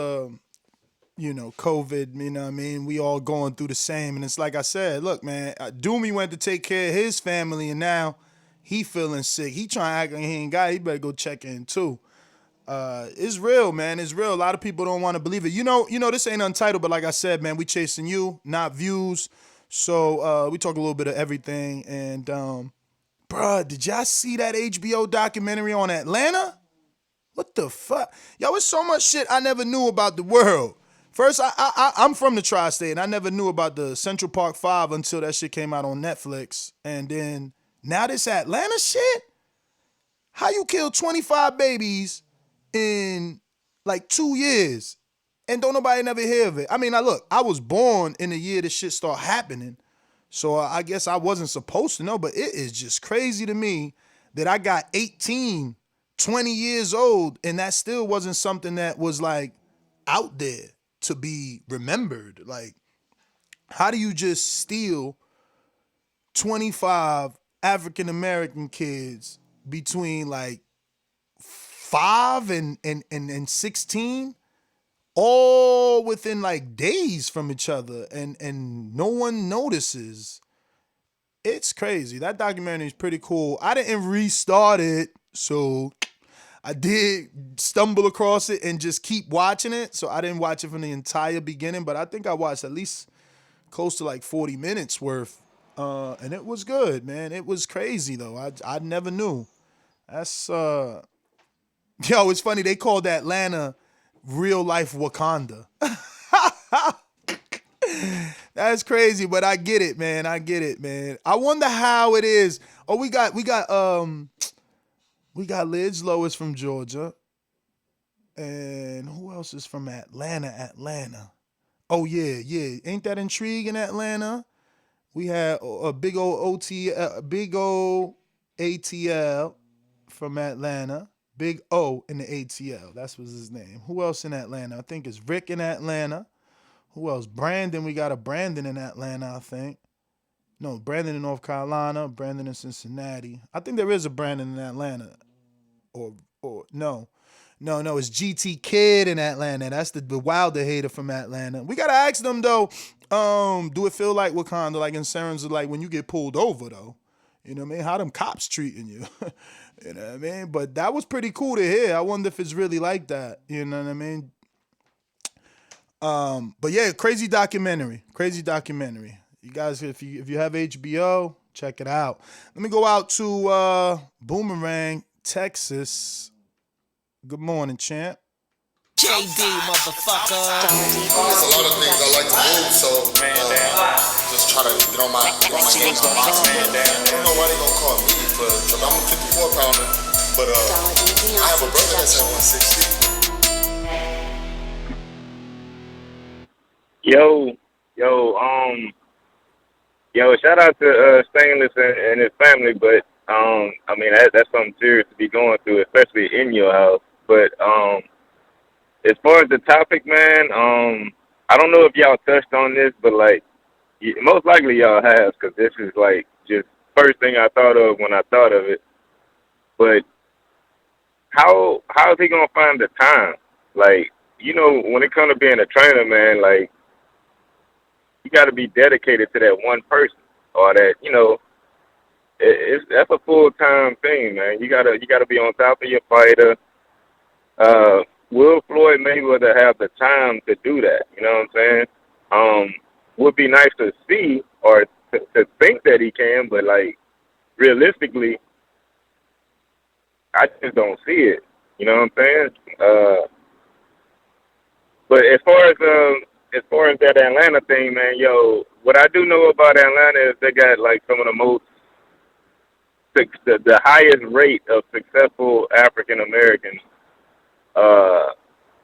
you know, COVID, you know what I mean? We all going through the same. And it's like I said, look, man, Doomy went to take care of his family and now he feeling sick. He trying to act like he ain't got it. He better go check in too. It's real, man. It's real. A lot of people don't want to believe it. You know, this ain't untitled, but like I said, man, we chasing you, not views. So we talk a little bit of everything. And bruh, did y'all see that HBO documentary on Atlanta? What the fuck? Yo, it's so much shit I never knew about the world. First, I'm from the tri-state, and I never knew about the Central Park 5 until that shit came out on Netflix. And then, now this Atlanta shit? How you kill 25 babies in, like, 2 years, and don't nobody never hear of it? I mean, now look, I was born in the year this shit started happening, so I guess I wasn't supposed to know, but it is just crazy to me that I got 18, 20 years old, and that still wasn't something that was, like, out there to be remembered. Like, how do you just steal 25 African American kids between like 5 and 16, all within like days from each other, and no one notices? It's crazy. That documentary is pretty cool. I didn't restart it, so I did stumble across it and just keep watching it. So I didn't watch it from the entire beginning, but I think I watched at least close to like 40 minutes worth. And it was good, man. It was crazy though. I never knew. That's yo, it's funny. They called Atlanta real life Wakanda. That's crazy, but I get it, man. I get it, man. I wonder how it is. Oh, we got Liz Lois from Georgia. And who else is from Atlanta? Oh, yeah. Ain't that intriguing, Atlanta? We had a big old ATL from Atlanta. Big O in the ATL. That's what's his name. Who else in Atlanta? I think it's Rick in Atlanta. Who else? Brandon. We got a Brandon in Atlanta, I think. No, Brandon in North Carolina. Brandon in Cincinnati. I think there is a Brandon in Atlanta. Or no. No, it's GT Kid in Atlanta. That's the Wilder hater from Atlanta. We gotta ask them though, do it feel like Wakanda, like in terms of like when you get pulled over though? You know what I mean? How them cops treating you? You know what I mean? But that was pretty cool to hear. I wonder if it's really like that. You know what I mean? But yeah, crazy documentary. Crazy documentary. You guys, if you have HBO, check it out. Let me go out to Boomerang, Texas. Good morning, champ. JD, motherfucker. There's a lot of things I like to move, so just try to get on my game. I don't know why they gonna call me for trouble. I'm a 54 pounder, but I have a brother that's at 160. Yo, shout out to Stainless and his family, but I mean that's something serious to be going through, especially in your house. But as far as the topic, man, I don't know if y'all touched on this, but like most likely y'all have, because this is like just first thing I thought of when I thought of it. But how is he gonna find the time? Like, you know, when it comes to being a trainer, man, like you got to be dedicated to that one person, or that, you know, that's a full-time thing, man. You gotta be on top of your fighter. Will Floyd Mayweather have the time to do that? You know what I'm saying? Would be nice to see, or to think that he can, but like realistically, I just don't see it. You know what I'm saying? But as far as that Atlanta thing, man, yo, what I do know about Atlanta is they got like some of the most the highest rate of successful African Americans.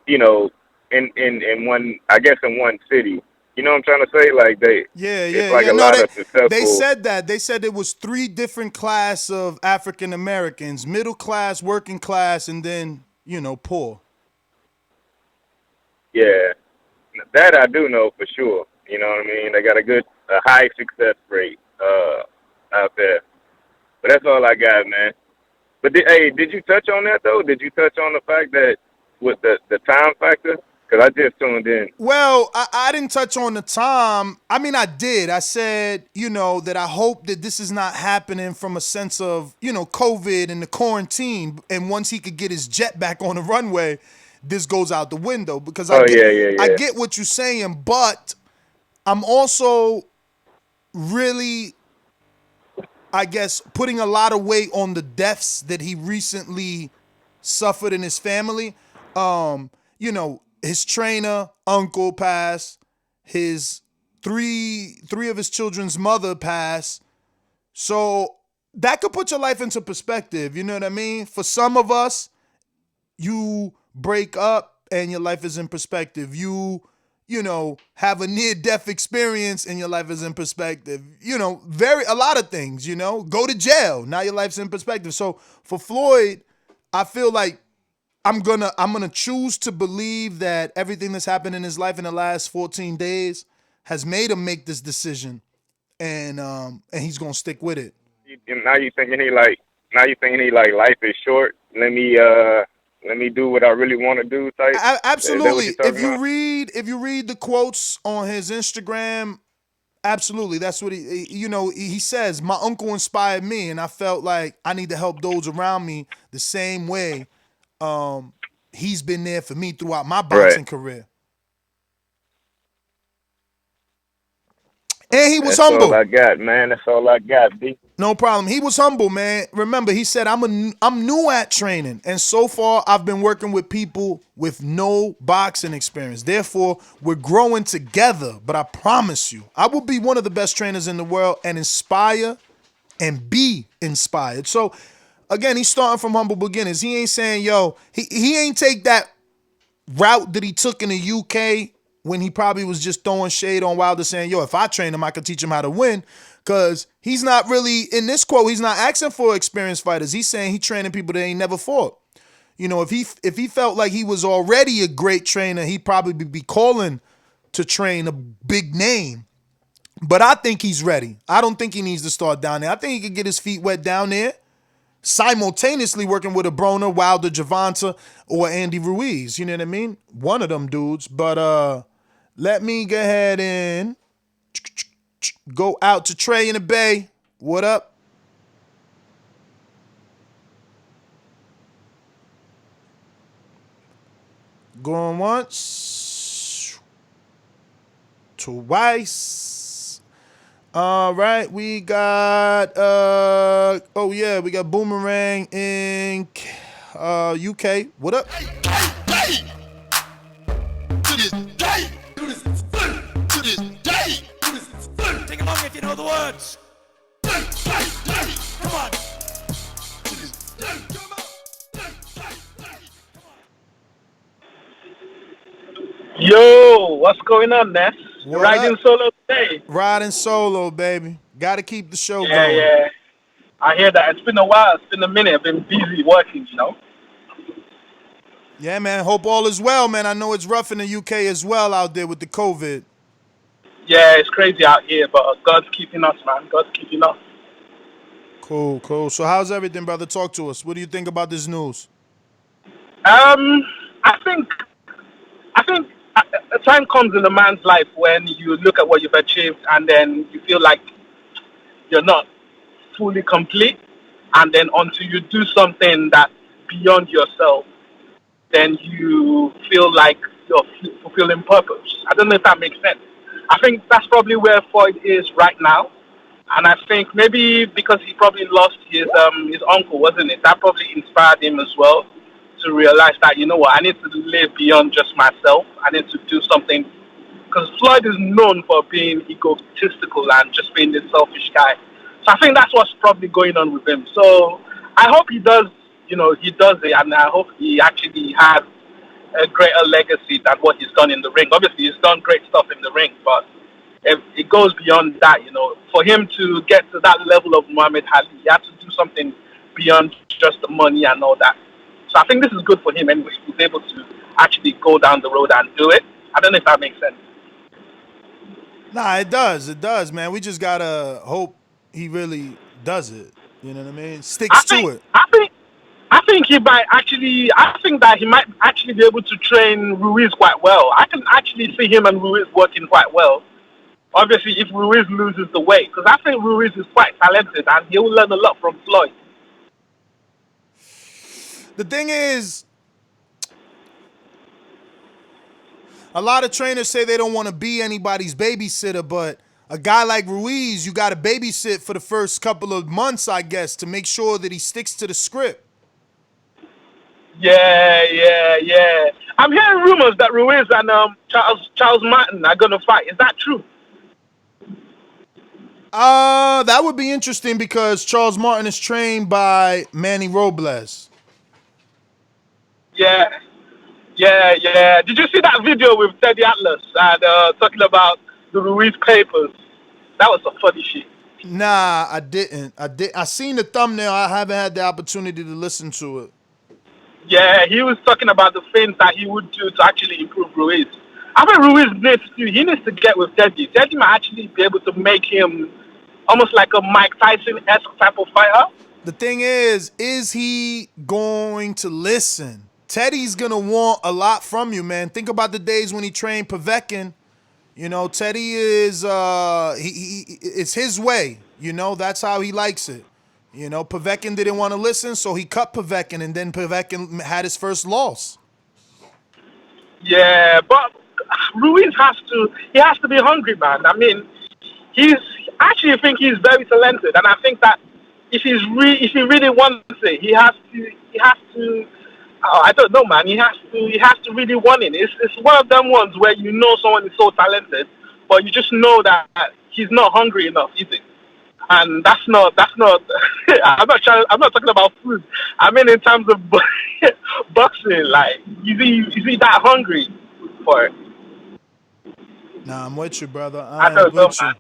You know, in one, I guess in one city. You know what I'm trying to say? Like it's like a lot of successful. They said that. They said it was 3 different class of African Americans: middle class, working class, and then, you know, poor. Yeah, that I do know for sure. You know what I mean? They got a high success rate out there. But that's all I got, man. But did you touch on that though? Did you touch on the fact that with the time factor? Because I just tuned in. Well, I didn't touch on the time. I mean, I did. I said, you know, that I hope that this is not happening from a sense of, you know, COVID and the quarantine. And once he could get his jet back on the runway, this goes out the window. Because I get what you're saying, but I'm also really, I guess, putting a lot of weight on the deaths that he recently suffered in his family. You know, his trainer, uncle passed. His three of his children's mother passed. So that could put your life into perspective. You know what I mean? For some of us, you break up and your life is in perspective. You know, have a near-death experience and your life is in perspective. You know, a lot of things, you know. Go to jail. Now your life's in perspective. So for Floyd, I feel like I'm gonna choose to believe that everything that's happened in his life in the last 14 days has made him make this decision, and he's gonna stick with it. Now you thinking he like life is short. Let me do what I really want to do. Type. Absolutely. If you read the quotes on his Instagram, absolutely, that's what he says. My uncle inspired me, and I felt like I need to help those around me the same way. He's been there for me throughout my boxing career. And he was humble. That's all I got, man. That's all I got, B. No problem. He was humble, man. Remember, he said, I'm new at training, and so far I've been working with people with no boxing experience. Therefore, we're growing together. But I promise you, I will be one of the best trainers in the world and inspire and be inspired. So, again, he's starting from humble beginnings. He ain't saying, yo, he ain't take that route that he took in the UK when he probably was just throwing shade on Wilder, saying, yo, if I train him, I could teach him how to win. Because he's not really, in this quote, he's not asking for experienced fighters. He's saying he's training people that ain't never fought. You know, if he felt like he was already a great trainer, he'd probably be calling to train a big name. But I think he's ready. I don't think he needs to start down there. I think he could get his feet wet down there, simultaneously working with a Broner, Wilder, Gervonta, or Andy Ruiz. You know what I mean? One of them dudes. But let me go ahead and go out to Trey in the Bay. What up? Going once. twice. All right, we got we got Boomerang in UK. What up? To this day, to this day, sing along if you know the words. Come on. Yo, what's going on, Ness? What Riding up? solo today? Riding solo, baby. Got to keep the show Yeah, going. yeah. I hear that. It's been a while. It's been a minute. I've been busy working, you know. Yeah, man. Hope all is well, man. I know it's rough in the UK as well out there with the COVID. Yeah, it's crazy out here, but God's keeping us, man. God's keeping us. Cool, cool. So how's everything, brother? Talk to us. What do you think about this news? I think a time comes in a man's life when you look at what you've achieved and then you feel like you're not fully complete, and then until you do something that's beyond yourself, then you feel like you're fulfilling purpose. I don't know if that makes sense. I think that's probably where Floyd is right now, and I think maybe because he probably lost his uncle, wasn't it? That probably inspired him as well to realize that, you know what, I need to live beyond just myself. I need to do something, because Floyd is known for being egotistical and just being this selfish guy. So I think that's what's probably going on with him. So I hope he does it, and I hope he actually has a greater legacy than what he's done in the ring. Obviously, he's done great stuff in the ring, but if it goes beyond that, you know, for him to get to that level of Muhammad Ali, he had to do something beyond just the money and all that. So I think this is good for him anyway. He's able to actually go down the road and do it. I don't know if that makes sense. Nah, it does. It does, man. We just gotta hope he really does it. You know what I mean? Sticks to it. I think he might actually. I think that he might actually be able to train Ruiz quite well. I can actually see him and Ruiz working quite well. Obviously, if Ruiz loses the weight, because I think Ruiz is quite talented and he will learn a lot from Floyd. The thing is, a lot of trainers say they don't want to be anybody's babysitter, but a guy like Ruiz, you got to babysit for the first couple of months, I guess, to make sure that he sticks to the script. Yeah. I'm hearing rumors that Ruiz and Charles Martin are going to fight. Is that true? That would be interesting because Charles Martin is trained by Manny Robles. Yeah. Did you see that video with Teddy Atlas and talking about the Ruiz papers? That was some funny shit. Nah, I didn't. I seen the thumbnail. I haven't had the opportunity to listen to it. Yeah, he was talking about the things that he would do to actually improve Ruiz. I think Ruiz needs to get with Teddy. Teddy might actually be able to make him almost like a Mike Tyson-esque type of fighter. The thing is he going to listen? Teddy's going to want a lot from you, man. Think about the days when he trained Povetkin. You know, Teddy is, it's his way. You know, that's how he likes it. You know, Povetkin didn't want to listen, so he cut Povetkin, and then Povetkin had his first loss. Yeah, but Ruiz has to be hungry, man. I mean, I actually think he's very talented, and I think that if he really wants it, he has to. Oh, I don't know, man. He has to really want it. It's one of them ones where you know someone is so talented, but you just know that he's not hungry enough, is it? And that's not. I'm not talking about food. I mean, in terms of boxing, like, is he that hungry for it? Nah, I'm with you, brother. I don't know, man.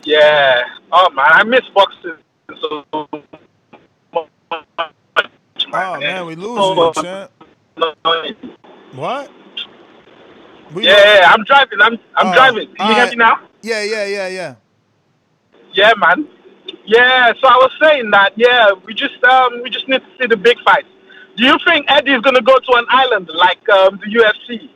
Yeah. Oh man, I miss boxing so much. Oh man, we losing you, champ. What? Yeah, I'm driving. I'm driving. Can you hear me now? Yeah. Yeah, man. Yeah, so I was saying that, we just need to see the big fights. Do you think Eddie is going to go to an island like the UFC?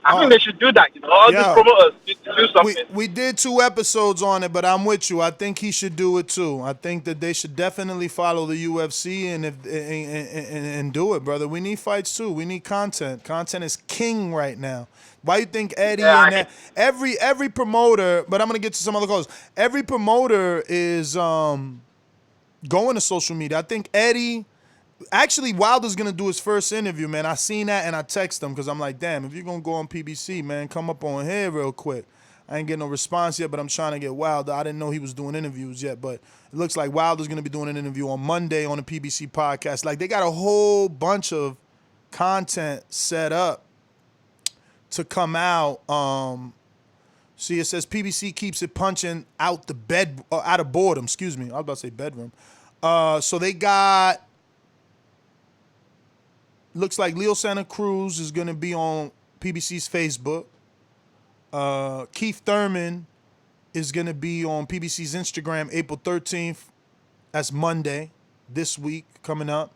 I think they should do that, you know. All these promoters, do something. We did 2 episodes on it, but I'm with you. I think he should do it too. I think that they should definitely follow the UFC and do it, brother. We need fights too. We need content. Content is king right now. Why you think Eddie and every promoter? But I'm gonna get to some other calls. Every promoter is going to social media. I think Eddie. Actually, Wilder's gonna do his first interview, man. I seen that and I text him because I'm like, damn, if you're gonna go on PBC, man, come up on here real quick. I ain't getting no response yet, but I'm trying to get Wilder. I didn't know he was doing interviews yet, but it looks like Wilder's gonna be doing an interview on Monday on the PBC podcast. Like they got a whole bunch of content set up to come out. See, it says PBC keeps it punching out the bed, out of boredom. Excuse me, I was about to say bedroom. So they got. Looks like Leo Santa Cruz is going to be on PBC's Facebook. Keith Thurman is going to be on PBC's Instagram April 13th. That's Monday, this week, coming up.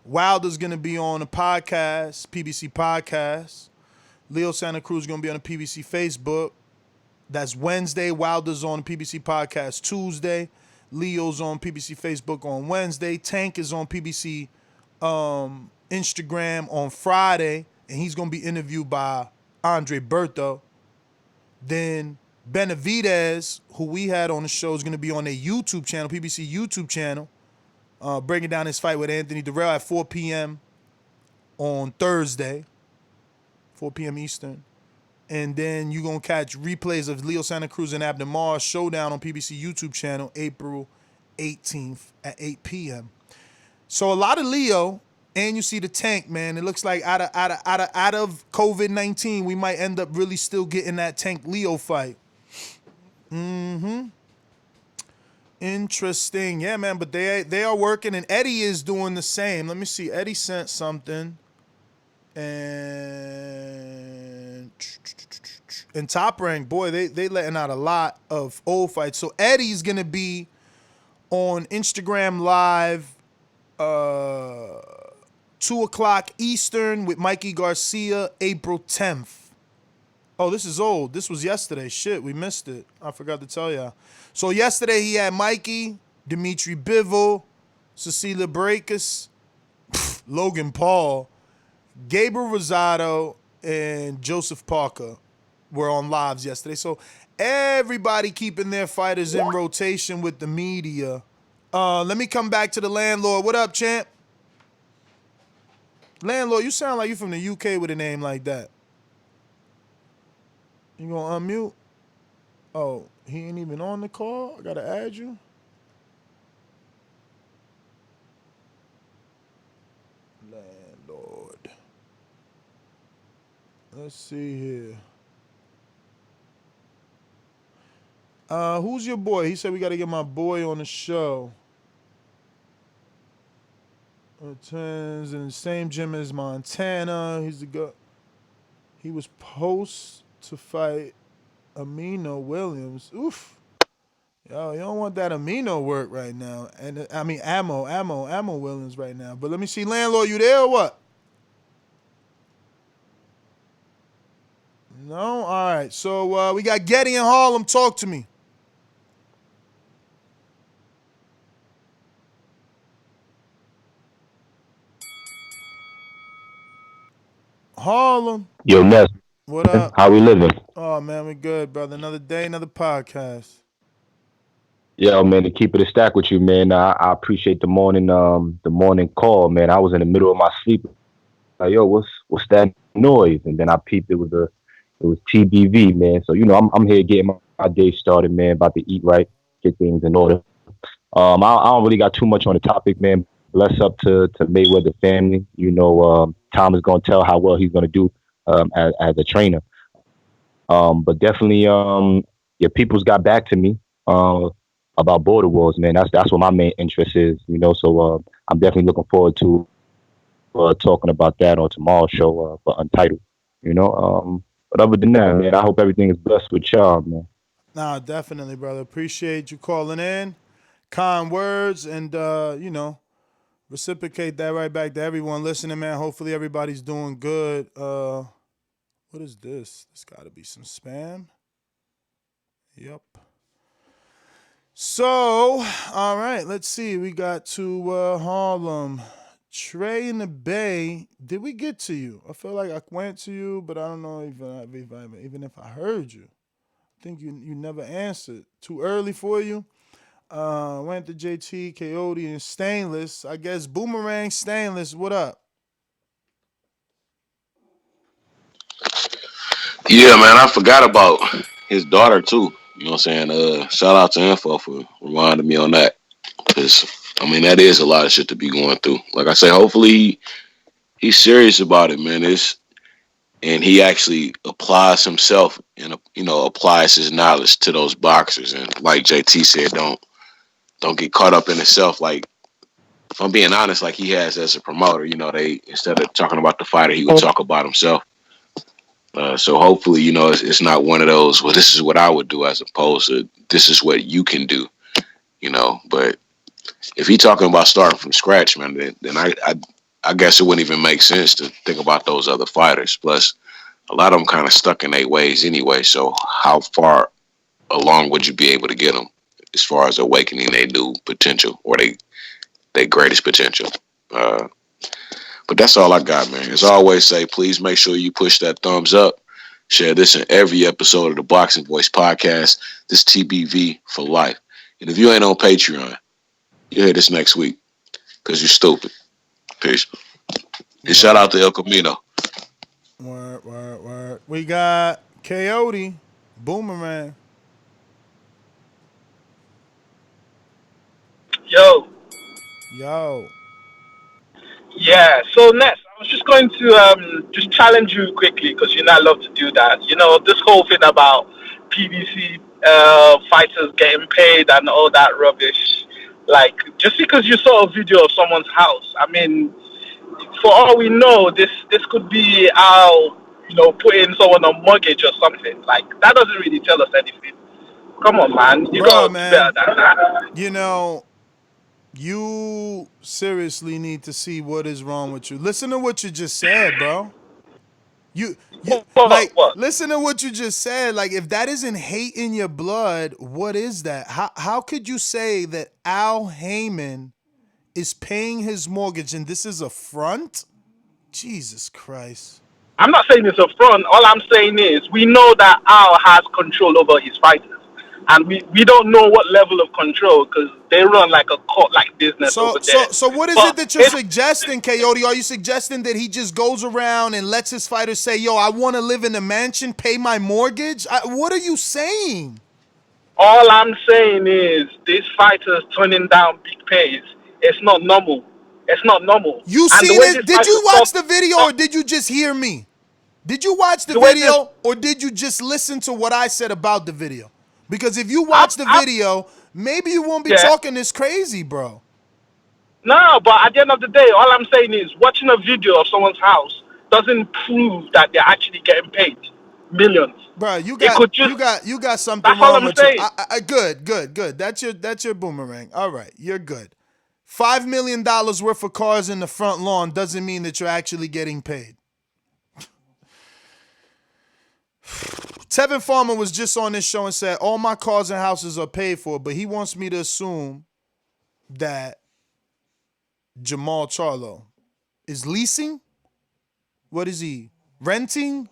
Wilder's going to be on a podcast, PBC podcast. Leo Santa Cruz is going to be on the PBC Facebook. That's Wednesday. Wilder's on the PBC podcast Tuesday. Leo's on PBC Facebook on Wednesday. Tank is on PBC Instagram on Friday, and he's going to be interviewed by Andre Berto. Then Benavidez, who we had on the show, is going to be on their YouTube channel, PBC YouTube channel, breaking down his fight with Anthony Durrell at 4 p.m. on Thursday, 4 p.m. Eastern. And then you're going to catch replays of Leo Santa Cruz and Abner Mars showdown on PBC YouTube channel April 18th at 8 p.m. So a lot of Leo. And you see the Tank, man. It looks like out of COVID-19, we might end up really still getting that Tank Leo fight. Interesting. Yeah, man, but they are working, and Eddie is doing the same. Let me see. Eddie sent something. And Top Rank, boy, they letting out a lot of old fights. So Eddie's going to be on Instagram Live 2 o'clock Eastern with Mikey Garcia, April 10th. Oh, this is old. This was yesterday. Shit, we missed it. I forgot to tell y'all. So yesterday he had Mikey, Dimitri Bivol, Cecilia Brækhus, Logan Paul, Gabriel Rosado, and Joseph Parker were on lives yesterday. So everybody keeping their fighters in rotation with the media. Let me come back to the landlord. What up, champ? Landlord, you sound like you from the UK with a name like that. You gonna unmute? Oh, he ain't even on the call? I gotta add you? Landlord. Let's see here. Who's your boy? He said we gotta get my boy on the show. Attends in the same gym as Montana. He's the guy. He was post to fight Amino Williams. Oof. Yo, you don't want that Amino work right now. And I mean Ammo Williams right now. But let me see, landlord, you there or what? No? All right. So we got Getty in Harlem. Talk to me. Harlem. Yo, Ness. What up? How we living? Oh, man, we good, brother. Another day, another podcast. Yo, man, to keep it a stack with you, man, I appreciate the morning call, man. I was in the middle of my sleep. Like, yo, what's that noise? And then I peeped. It was TBV, man. So, you know, I'm here getting my day started, man. About to eat right, get things in order. I don't really got too much on the topic, man. Bless up to Mayweather family. You know, Tom is going to tell how well he's going to do as a trainer. But definitely, your people's got back to me about border wars, man. That's what my main interest is, you know. So I'm definitely looking forward to talking about that on tomorrow's show for Untitled, you know. But other than that, man, I hope everything is blessed with y'all, man. Nah, definitely, brother. Appreciate you calling in. Kind words, and you know, reciprocate that right back to everyone listening, man. Hopefully everybody's doing good. What is this? This got to be some spam. Yep. So, all right, let's see. We got to Harlem. Trey in the Bay. Did we get to you? I feel like I went to you, but I don't know even if I heard you. I think you never answered. Too early for you. Went to JT, Coyote, and Stainless. I guess Boomerang, Stainless. What up? Yeah, man, I forgot about his daughter too. You know what I'm saying? Shout out to Info for reminding me on that. Because I mean, that is a lot of shit to be going through. Like I say, hopefully he's serious about it, man. And he actually applies himself and applies his knowledge to those boxers. And like JT said, don't get caught up in himself. Like, if I'm being honest, like he has as a promoter, they instead of talking about the fighter, he would talk about himself. So hopefully, it's not one of those, well, this is what I would do, as opposed to this is what you can do, But if he's talking about starting from scratch, man, then I guess it wouldn't even make sense to think about those other fighters. Plus, a lot of them kind of stuck in their ways anyway. So how far along would you be able to get them as far as awakening their new potential or their greatest potential? But that's all I got, man. As I always say, please make sure you push that thumbs up. Share this in every episode of the Boxing Voice podcast. This TBV for life. And if you ain't on Patreon, you'll hear this next week because you're stupid. Peace. And shout out to El Camino. Word. We got Coyote, Boomerang. Yo. Yeah, so next, I was just going to just challenge you quickly because you know I love to do that. This whole thing about PBC fighters getting paid and all that rubbish. Like, just because you saw a video of someone's house, I mean, for all we know, this could be how, putting someone on mortgage or something. Like, that doesn't really tell us anything. Come on, man. You got to do better than that. You seriously need to see what is wrong with you. Listen to what you just said, bro. Listen to what you just said. Like, if that isn't hate in your blood, what is that? How could you say that Al Heyman is paying his mortgage and this is a front? Jesus Christ. I'm not saying it's a front. All I'm saying is we know that Al has control over his fighters. And we don't know what level of control because they run like a court-like business over there. So what is it that you're suggesting, Coyote? Are you suggesting that he just goes around and lets his fighters say, yo, I want to live in a mansion, pay my mortgage? What are you saying? All I'm saying is these fighters turning down big pays. It's not normal. It's not normal. You seen it? Did you watch the video or did you just hear me? Did you watch the video or did you just listen to what I said about the video? Because if you watch the video, maybe you won't be talking this crazy, bro. No, but at the end of the day, all I'm saying is watching a video of someone's house doesn't prove that they're actually getting paid millions. Bro, you got something wrong with you. Good. That's your Boomerang. All right, you're good. $5 million worth of cars in the front lawn doesn't mean that you're actually getting paid. Tevin Farmer was just on this show and said, all my cars and houses are paid for, but he wants me to assume that Jamal Charlo is leasing? What is he? Renting?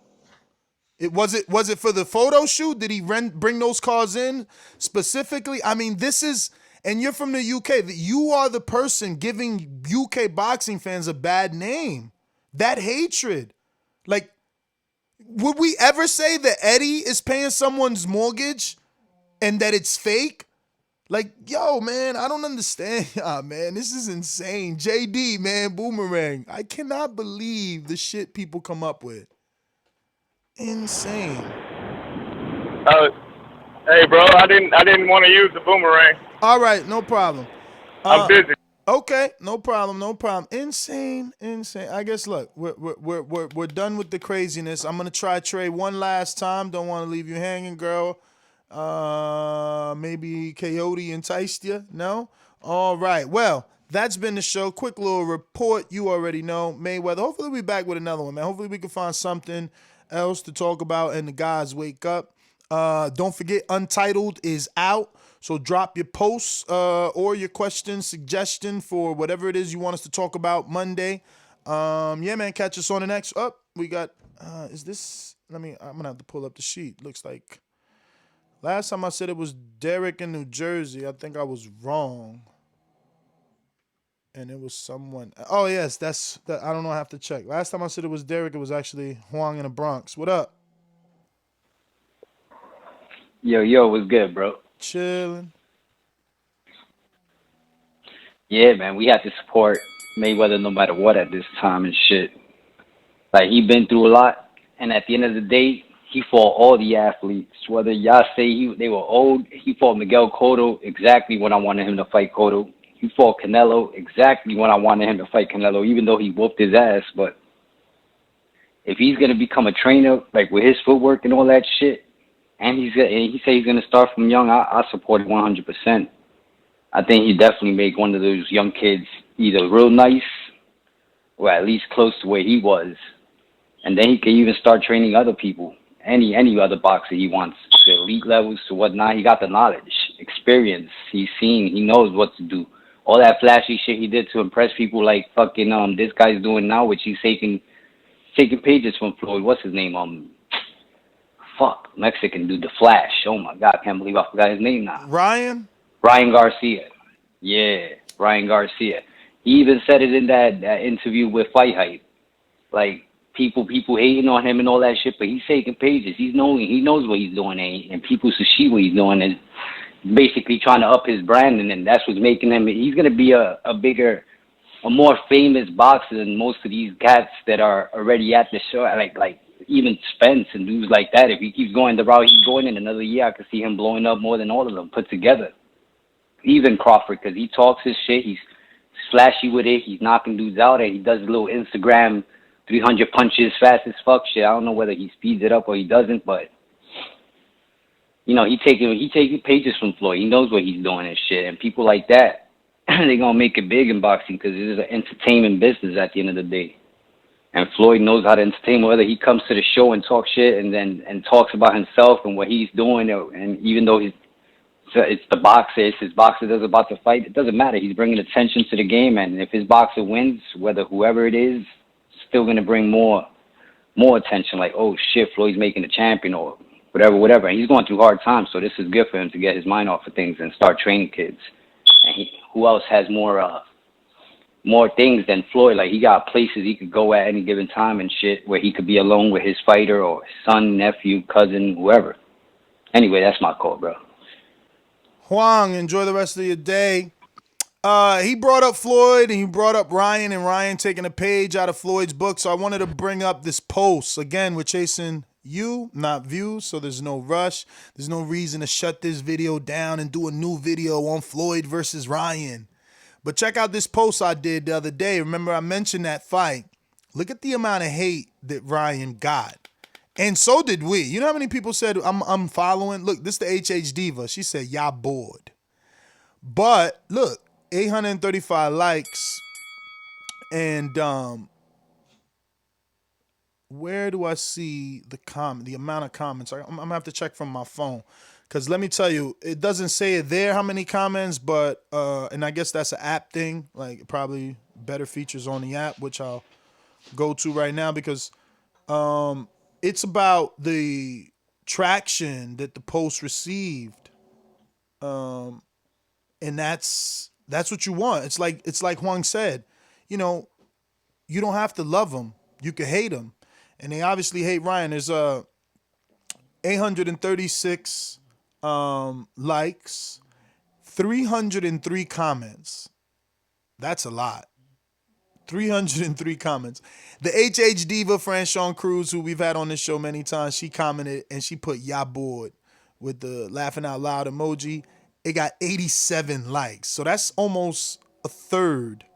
Was it for the photo shoot? Did he bring those cars in specifically? I mean, this is, and you're from the UK, that you are the person giving UK boxing fans a bad name. That hatred. Like, would we ever say that Eddie is paying someone's mortgage and that it's fake? Like, yo, man, I don't understand. Man, this is insane. JD, man, Boomerang. I cannot believe the shit people come up with. Insane. Hey, bro, I didn't want to use the Boomerang. All right, no problem. I'm busy. Okay, no problem. Insane. I guess, look, we're done with the craziness. I'm gonna try Trey one last time. Don't want to leave you hanging, girl. Maybe Coyote enticed you? No? All right. Well, that's been the show. Quick little report. You already know Mayweather. Hopefully we'll be back with another one, man. Hopefully we can find something else to talk about and the guys wake up. Don't forget, Untitled is out. So drop your posts or your question, suggestion for whatever it is you want us to talk about Monday. Yeah, man, catch us on the next. We got, is this, I'm going to have to pull up the sheet. Looks like last time I said it was Derek in New Jersey. I think I was wrong. And it was someone. Oh, yes, I don't know. I have to check. Last time I said it was Derek, it was actually Huang in the Bronx. What up? Yo, what's good, bro? Chilling. Yeah, man, we have to support Mayweather no matter what at this time and shit. Like, he been through a lot, and at the end of the day, he fought all the athletes. Whether y'all say they were old, he fought Miguel Cotto exactly when I wanted him to fight Cotto. He fought Canelo exactly when I wanted him to fight Canelo, even though he whooped his ass. But if he's going to become a trainer, like with his footwork and all that shit, and he say he's going to start from young, I support it 100%. I think he definitely make one of those young kids either real nice or at least close to where he was. And then he can even start training other people, any other boxer he wants, to elite levels, to whatnot. He got the knowledge, experience. He's seen, he knows what to do. All that flashy shit he did to impress people like fucking this guy's doing now, which he's taking pages from Floyd. What's his name? Mexican dude, The Flash. Oh my God, I can't believe I forgot his name now. Ryan Garcia. Yeah, Ryan Garcia. He even said it in that interview with Fight Hype. Like, people hating on him and all that shit, but he's taking pages. He knows what he's doing, and people should see what he's doing, and basically trying to up his brand, and then that's what's making him. He's gonna be a more famous boxer than most of these cats that are already at the show. Like even Spence and dudes like that. If he keeps going the route he's going in another year, I could see him blowing up more than all of them put together. Even Crawford, because he talks his shit. He's flashy with it. He's knocking dudes out, and he does a little Instagram 300 punches fast as fuck shit. I don't know whether he speeds it up or he doesn't, but you know, he taking pages from Floyd. He knows what he's doing and shit. And people like that, they're gonna make it big in boxing because it is an entertainment business at the end of the day. And Floyd knows how to entertain, whether he comes to the show and talks shit and talks about himself and what he's doing, and even though it's the boxer, it's his boxer that's about to fight, it doesn't matter. He's bringing attention to the game, and if his boxer wins, whether whoever it is, still gonna bring more attention. Like, oh shit, Floyd's making a champion or whatever. And he's going through hard times, so this is good for him to get his mind off of things and start training kids. And who else has more things than Floyd? Like, he got places he could go at any given time and shit where he could be alone with his fighter or his son, nephew, cousin, whoever. Anyway, that's my call, bro. Huang, enjoy the rest of your day. He brought up Floyd and he brought up Ryan, and Ryan taking a page out of Floyd's book. So I wanted to bring up this post. Again, we're chasing you, not views, so there's no rush. There's no reason to shut this video down and do a new video on Floyd versus Ryan. But check out this post I did the other day. Remember, I mentioned that fight. Look at the amount of hate that Ryan got. And so did we. You know how many people said, I'm following? Look, this is the HH Diva. She said, y'all bored. But look, 835 likes. And where do I see the amount of comments? I'm going to have to check from my phone. Because let me tell you, it doesn't say it there how many comments, but, and I guess that's an app thing, like probably better features on the app, which I'll go to right now because it's about the traction that the post received. And that's what you want. It's like Huang said, you know, you don't have to love them. You can hate them. And they obviously hate Ryan. There's 836 likes, 303 comments. That's a lot. 303 comments. The HH Diva, Franchon Cruz, who we've had on this show many times, she commented and she put "ya bored" with the laughing out loud emoji. It got 87 likes. So that's almost a third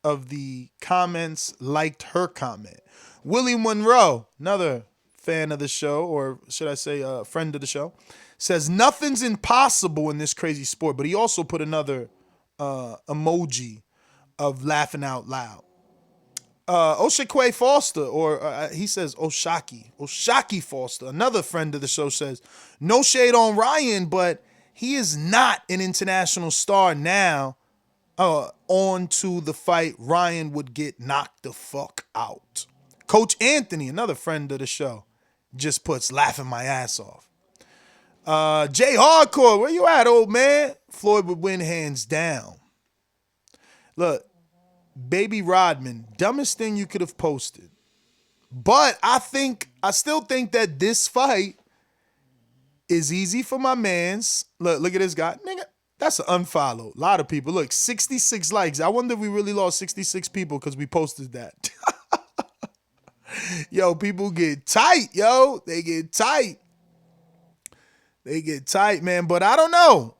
of the comments liked her comment. Willie Monroe, another fan of the show, or should I say a friend of the show, says nothing's impossible in this crazy sport, but he also put another emoji of laughing out loud. Oshakwe Foster, or he says Oshaki Foster, another friend of the show, says, no shade on Ryan, but he is not an international star now. On to the fight, Ryan would get knocked the fuck out. Coach Anthony, another friend of the show, just puts laughing my ass off. Jay Hardcore, where you at, old man? Floyd would win hands down. Look, Baby Rodman, dumbest thing you could have posted. But I still think that this fight is easy for my mans. Look at this guy. Nigga, that's an unfollow. A lot of people. Look, 66 likes. I wonder if we really lost 66 people because we posted that. Yo, people get tight, yo. They get tight. They get tight, man. But I don't know.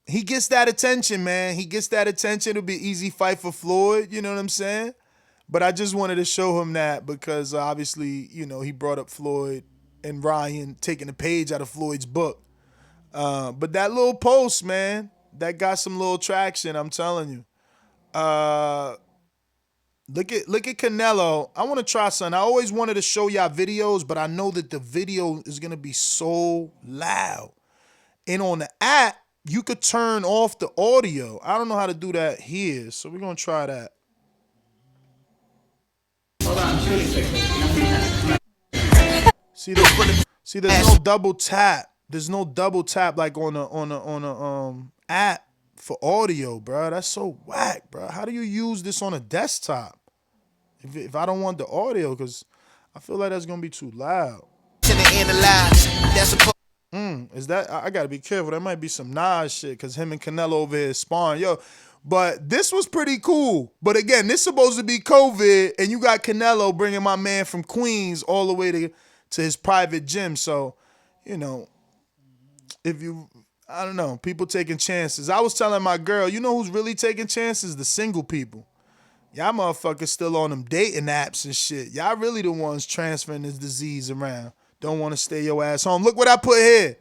He gets that attention, man. He gets that attention. It'll be an easy fight for Floyd. You know what I'm saying? But I just wanted to show him that because obviously, you know, he brought up Floyd and Ryan taking a page out of Floyd's book. But that little post, man, that got some little traction, I'm telling you. Look at Canelo. I want to try something. I always wanted to show y'all videos, but I know that the video is going to be so loud. And on the app, you could turn off the audio. I don't know how to do that here, so we're going to try that. See, there's no double tap. There's no double tap like on a app for audio, bro. That's so whack, bro. How do you use this on a desktop? If I don't want the audio, because I feel like that's gonna be too loud. Is that? I gotta be careful. That might be some Nas shit, because him and Canelo over here sparring, yo. But this was pretty cool. But again, this supposed to be COVID, and you got Canelo bringing my man from Queens all the way to his private gym. So, you know, I don't know, people taking chances. I was telling my girl, you know who's really taking chances? The single people. Y'all motherfuckers still on them dating apps and shit. Y'all really the ones transferring this disease around. Don't want to stay your ass home. Look what I put here.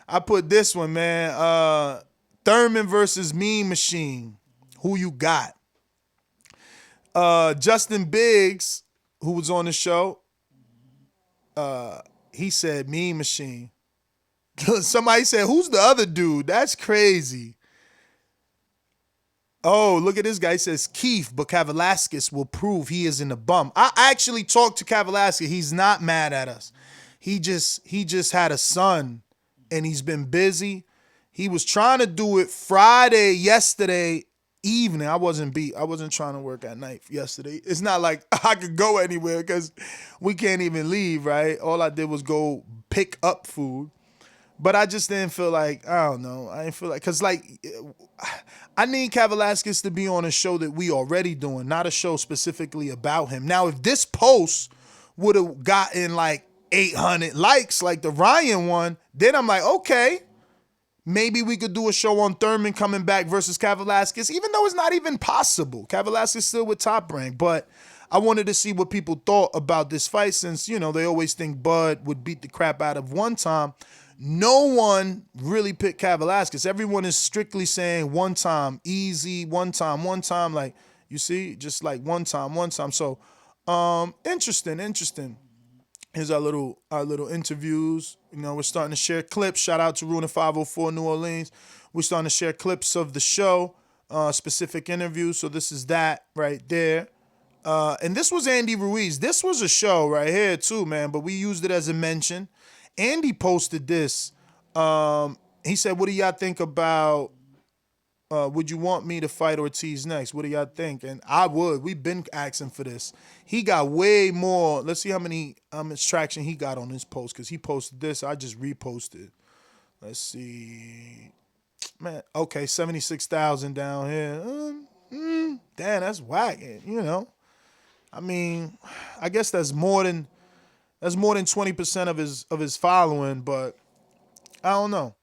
I put this one, man. Thurman versus Mean Machine. Who you got? Justin Biggs, who was on the show, he said Mean Machine. Somebody said, who's the other dude? That's crazy. Oh, look at this guy. He says Keith, but Kavalaskis will prove he isn't a bum. I actually talked to Kavalaskis. He's not mad at us. He just had a son, and he's been busy. He was trying to do it yesterday evening. I wasn't trying to work at night yesterday. It's not like I could go anywhere because we can't even leave, right? All I did was go pick up food. But I just didn't feel like, I don't know. I didn't feel like, because like, I need Kavalaskis to be on a show that we already doing, not a show specifically about him. Now, if this post would have gotten like 800 likes like the Ryan one, then I'm like, okay, maybe we could do a show on Thurman coming back versus Kavalaskis, even though it's not even possible. Kavalaskis still with Top Rank, but I wanted to see what people thought about this fight since, you know, they always think Bud would beat the crap out of one time. No one really picked Kavalaskis. Everyone is strictly saying one time, easy, one time. Like, you see, just like one time. So, interesting. Here's our little interviews. You know, we're starting to share clips. Shout out to Runa 504 New Orleans. We're starting to share clips of the show, specific interviews. So this is that right there. And this was Andy Ruiz. This was a show right here too, man. But we used it as a mention. Andy posted this. He said, what do y'all think about, would you want me to fight Ortiz next? What do y'all think? And I would. We've been asking for this. He got way more. Let's see how much traction he got on his post, because he posted this. I just reposted. Let's see. Man, okay, 76,000 down here. Damn, that's whack. You know, I mean, I guess that's more than 20% of his following, but I don't know.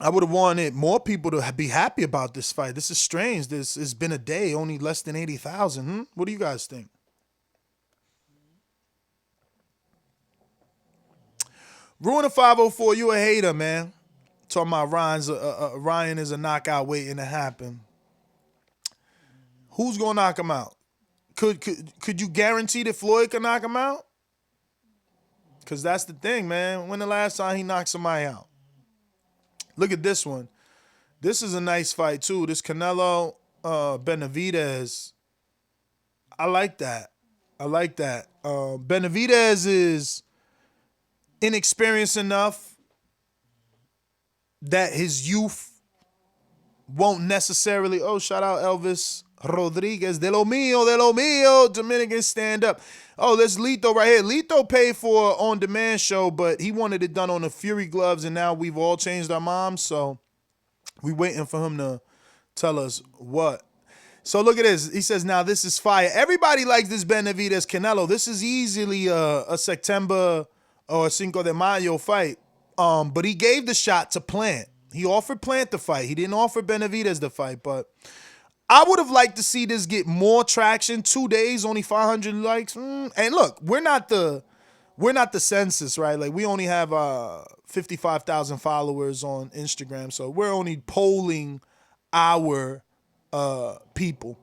I would have wanted more people to be happy about this fight. This is strange. It's been a day, only less than 80,000. What do you guys think? Ruiner 504, you a hater, man. Talking about Ryan is a knockout waiting to happen. Who's gonna knock him out? Could you guarantee that Floyd can knock him out? Because that's the thing, man. When the last time he knocked somebody out? Look at this one. This is a nice fight, too. This Canelo Benavidez. I like that. Benavidez is inexperienced enough that his youth won't necessarily. Oh, shout out Elvis Rodriguez. De lo mío. Dominican stand up. Oh, there's Lito right here. Lito paid for an on-demand show, but he wanted it done on the Fury gloves, and now we've all changed our minds, so we waiting for him to tell us what. So look at this. He says, now this is fire. Everybody likes this Benavidez Canelo. This is easily a September or a Cinco de Mayo fight. But he gave the shot to Plant. He offered Plant the fight. He didn't offer Benavidez the fight. But I would have liked to see this get more traction. 2 days, only 500 likes. And look, we're not the census, right? Like, we only have 55,000 followers on Instagram. So we're only polling our people.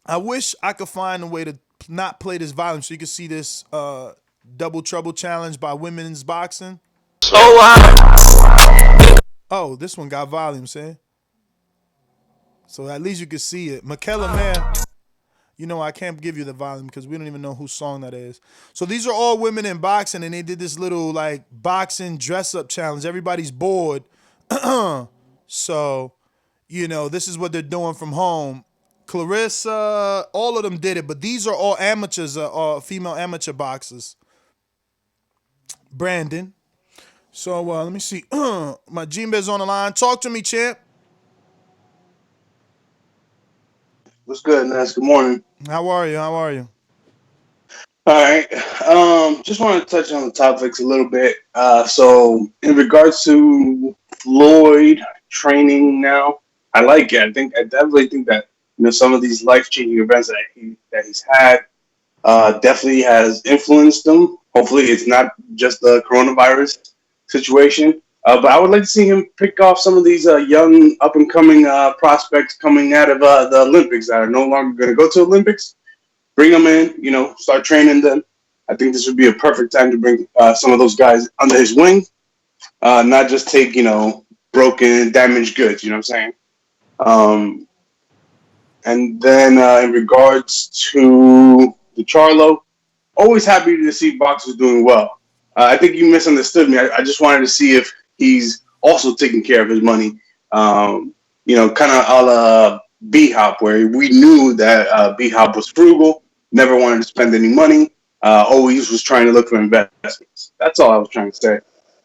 I wish I could find a way to not play this volume so you can see this double trouble challenge by women's boxing. Oh, this one got volume, see? So at least you can see it. Michaela Man, you know I can't give you the volume because we don't even know whose song that is. So these are all women in boxing, and they did this little like boxing dress-up challenge. Everybody's bored. So, you know, this is what they're doing from home. Clarissa, all of them did it, but these are all amateurs, female amateur boxers. Brandon. So let me see. My G-Bez's on the line. Talk to me, champ. What's good, Ness? Good morning. How are you? All right. Just want to touch on the topics a little bit. So in regards to Floyd training now, I like it. I definitely think that, you know, some of these life-changing events that he's had definitely has influenced him. Hopefully it's not just the coronavirus situation. But I would like to see him pick off some of these young, up-and-coming prospects coming out of the Olympics that are no longer going to go to Olympics. Bring them in, you know, start training them. I think this would be a perfect time to bring some of those guys under his wing, not just take, you know, broken, damaged goods, you know what I'm saying? And then in regards to the Charlo, always happy to see boxers doing well. I think you misunderstood me. I just wanted to see if he's also taking care of his money. You know, kind of a la B-Hop, where we knew that B-Hop was frugal, never wanted to spend any money, always was trying to look for investments. That's all I was trying to say.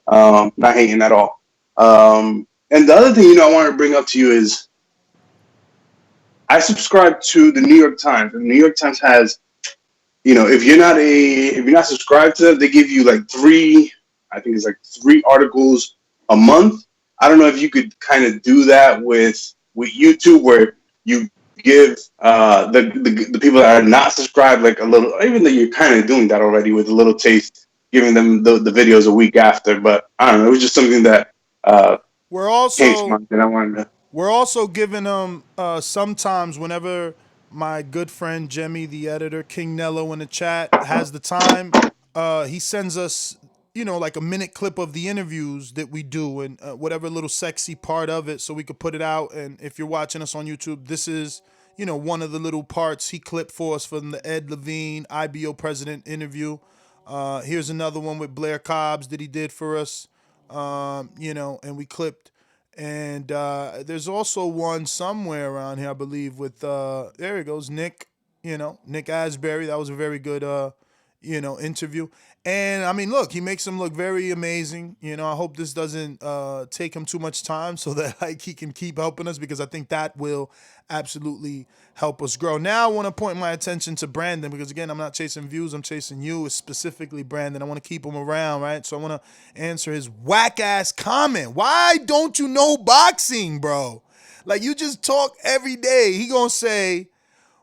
Not hating at all. And the other thing, you know, I wanted to bring up to you is I subscribe to the New York Times. And the New York Times has, you know, if you're not subscribed to them, they give you like three articles a month. I don't know if you could kind of do that with YouTube, where you give the people that are not subscribed like a little, even though you're kind of doing that already with a little taste, giving them the videos a week after. But I don't know, it was just something that we're also came to mind that I wanted to. We're also giving them sometimes whenever my good friend Jemmy, the editor, King Nello in the chat has the time, he sends us, you know, like a minute clip of the interviews that we do and whatever little sexy part of it so we could put it out. And if you're watching us on YouTube, this is, you know, one of the little parts he clipped for us from the Ed Levine IBO president interview. Here's another one with Blair Cobbs that he did for us, you know, and we clipped. And there's also one somewhere around here, I believe, with, there he goes, Nick Asbury. That was a very good, you know, interview. And, I mean, look, he makes him look very amazing. You know, I hope this doesn't take him too much time so that, like, he can keep helping us, because I think that will absolutely help us grow. Now I want to point my attention to Brandon, because, again, I'm not chasing views. I'm chasing you. It's specifically Brandon. I want to keep him around, right? So I want to answer his whack-ass comment. Why don't you know boxing, bro? Like, you just talk every day. He going to say,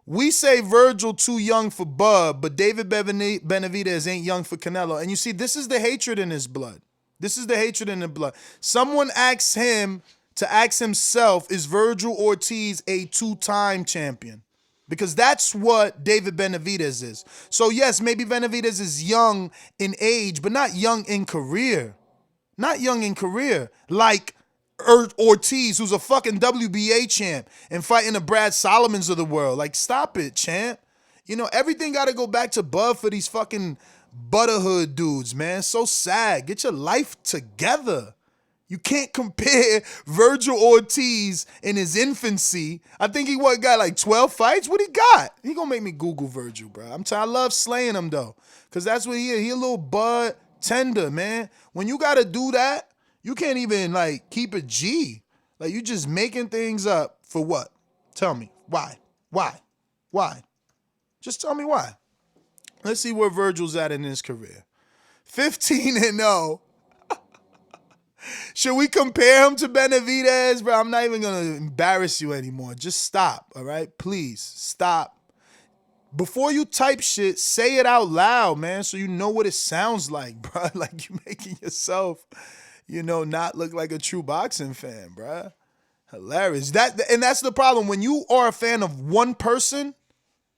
we say Virgil too young for Bud, but David Benavidez ain't young for Canelo. And you see, this is the hatred in his blood. This is the hatred in the blood. Someone asks him to ask himself, is Virgil Ortiz a two-time champion? because that's what David Benavidez is. So yes, maybe Benavidez is young in age, but not young in career. Not young in career. Like Ortiz, who's a fucking WBA champ and fighting the Brad Solomons of the world. Like, stop it, champ. You know, everything got to go back to Bud for these fucking Butterhood dudes, man. So sad. Get your life together. You can't compare Virgil Ortiz in his infancy. I think he got like 12 fights. What he got? He gonna make me Google Virgil, bro. I love slaying him though, cause that's what he is. He a little bud tender, man. When you gotta do that, you can't even like keep a G. Like, you just making things up for what? Tell me why? Why? Just tell me why. Let's see where Virgil's at in his career. 15-0. Should we compare him to Benavidez? Bro, I'm not even going to embarrass you anymore. Just stop, all right? Please, stop. Before you type shit, say it out loud, man, so you know what it sounds like, bro. Like, you're making yourself, not look like a true boxing fan, bro. Hilarious. And that's the problem. When you are a fan of one person,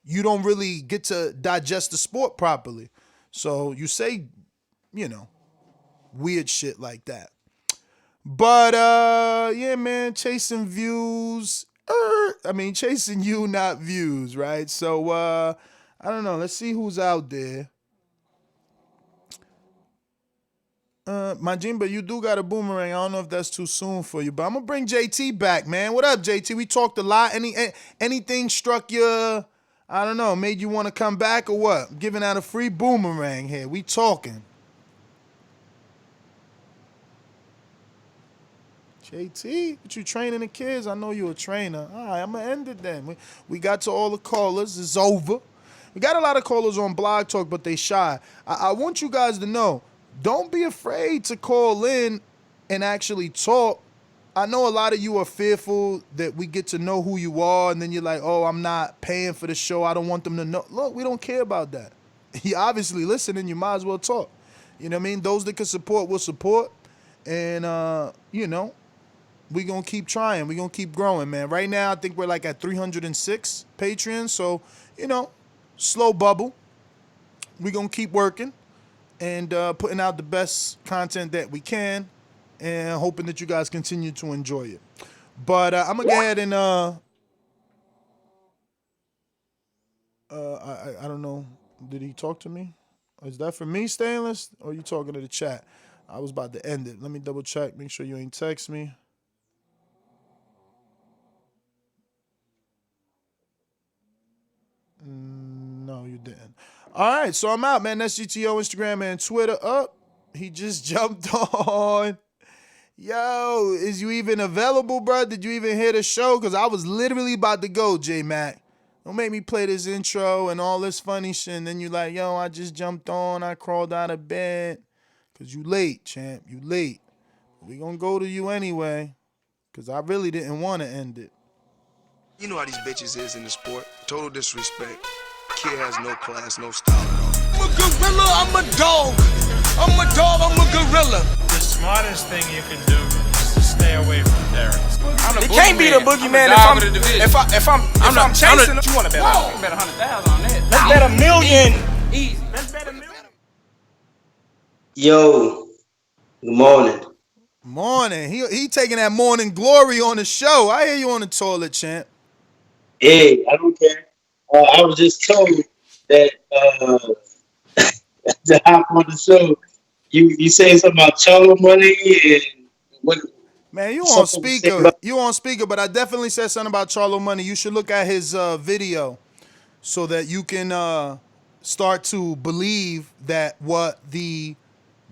you don't really get to digest the sport properly. So you say, weird shit like that. But, yeah, man, chasing views. Chasing you, not views, right? So, I don't know. Let's see who's out there. Majimba, you do got a boomerang. I don't know if that's too soon for you, but I'm going to bring JT back, man. What up, JT? We talked a lot. Anything struck you, I don't know, made you want to come back or what? I'm giving out a free boomerang here. We talking. JT, what you training the kids? I know you a trainer. All right, I'm going to end it then. We got to all the callers. It's over. We got a lot of callers on Blog Talk, but they shy. I want you guys to know, don't be afraid to call in and actually talk. I know a lot of you are fearful that we get to know who you are, and then you're like, oh, I'm not paying for the show. I don't want them to know. Look, we don't care about that. You obviously listening. You might as well talk. You know what I mean? Those that can support will support. And, we're going to keep trying. We're going to keep growing, man. Right now, I think we're like at 306 Patreons. So, slow bubble. We're going to keep working and putting out the best content that we can and hoping that you guys continue to enjoy it. But I'm going to go ahead and, I don't know. Did he talk to me? Is that for me, Stainless? Or are you talking to the chat? I was about to end it. Let me double check. Make sure you ain't text me. No, you didn't. All right, so I'm out, man. That's GTO, Instagram, and Twitter up. He just jumped on. Yo, is you even available, bro? Did you even hear the show? Because I was literally about to go, J-Mac. Don't make me play this intro and all this funny shit. And then you like, yo, I just jumped on. I crawled out of bed. Because you late, champ. You late. We going to go to you anyway. Because I really didn't want to end it. You know how these bitches is in the sport. Total disrespect. Kid has no class, no style at all. I'm a gorilla, I'm a dog. I'm a dog, I'm a gorilla. The smartest thing you can do is to stay away from Derek. It can't be the boogeyman if I'm chasing. You want to bet on? You bet 100,000 on that. Let's bet $1 million. Easy. Let's bet $1 million. Yo, good morning. Morning. He taking that morning glory on the show. I hear you on the toilet, champ. Hey, I don't care. I was just told that to hop on the show, you saying something about Charlo money and what? Man, you on speaker. You on speaker, but I definitely said something about Charlo money. You should look at his video so that you can start to believe that what the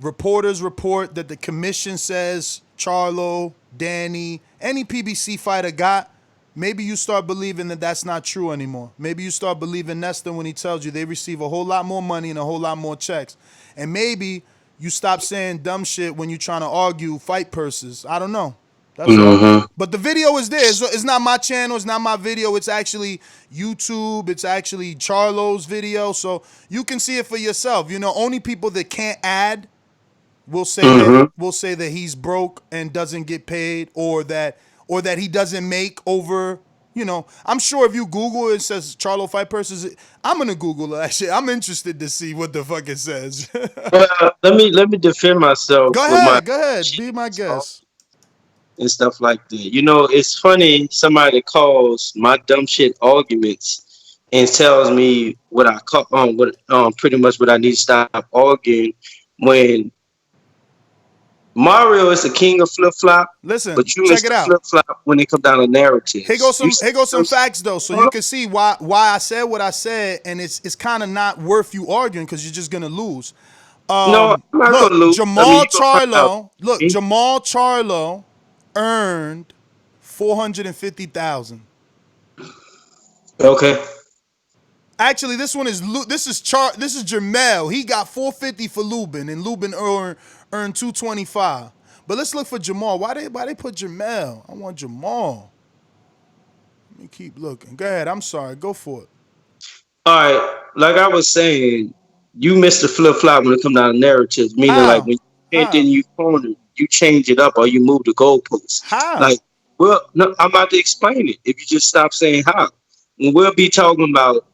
reporters report, that the commission says Charlo, Danny, any PBC fighter got. Maybe you start believing that that's not true anymore. Maybe you start believing Nestor when he tells you they receive a whole lot more money and a whole lot more checks. And maybe you stop saying dumb shit when you're trying to argue fight purses. I don't know. That's all. But the video is there. It's not my channel. It's not my video. It's actually YouTube. It's actually Charlo's video. So you can see it for yourself. Only people that can't add will say that he's broke and doesn't get paid, or that he doesn't make over You know, I'm sure if you Google it, says Charlo fight purses, I'm gonna Google that shit. I'm interested to see what the fuck it says. Well, let me defend myself with my Go ahead, be my guest. and stuff like that. You know, it's funny somebody calls my dumb shit arguments and tells me what I call what pretty much what I need to stop arguing when Mario is the king of flip flop. Listen, but you check miss it the out. flip flop when it comes down to narratives. Here goes some facts though, so you can see why I said what I said, and it's kind of not worth you arguing because you're just gonna lose. No, I'm not Look, gonna lose. Jamal Charlo. Jamal Charlo earned $450,000. Okay. Actually, this is Jamel. He got $450 for Lubin, and Lubin earned $225. But let's look for Jamal. Why they put Jamel? I want Jamal. Let me keep looking. Go ahead. I'm sorry. Go for it. All right, like I was saying, you missed the flip flop when it comes down to narratives. Meaning, like when you can't then you corner, you change it up or you move the goalposts. How? Like, well, no, I'm about to explain it. If you just stop saying how, when we'll be talking about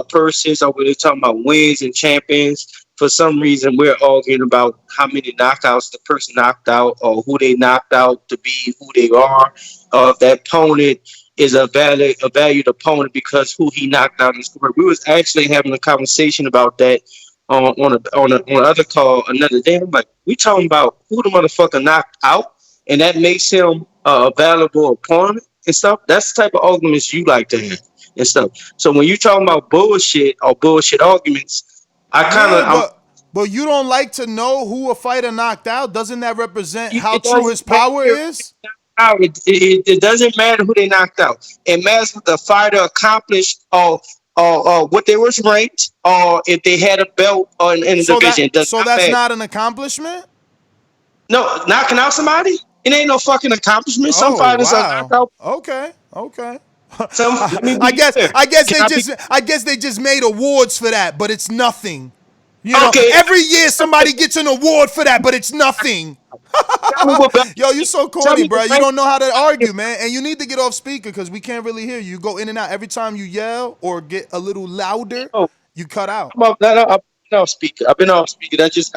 persons or we're talking about wins and champions. For some reason, we're arguing about how many knockouts the person knocked out or who they knocked out to be who they are, or if that opponent is a valued opponent because who he knocked out in his career. We was actually having a conversation about that on other call another day. I'm like, we talking about who the motherfucker knocked out, and that makes him a valuable opponent and stuff. That's the type of arguments you like to have and stuff. So when you talking about bullshit or bullshit arguments, But you don't like to know who a fighter knocked out? Doesn't that represent how true his power is? It doesn't matter who they knocked out. It matters what the fighter accomplished or what they was ranked or if they had a belt or in a division. That's not an accomplishment? No, knocking out somebody? It ain't no fucking accomplishment. Some fighters are knocked out. Okay. I guess they just made awards for that, but it's nothing. You know, every year somebody gets an award for that, but it's nothing. Yo, you so corny, bro. You don't know how to argue, man. And you need to get off speaker because we can't really hear you. You go in and out. Every time you yell or get a little louder, you cut out. I've been off speaker. I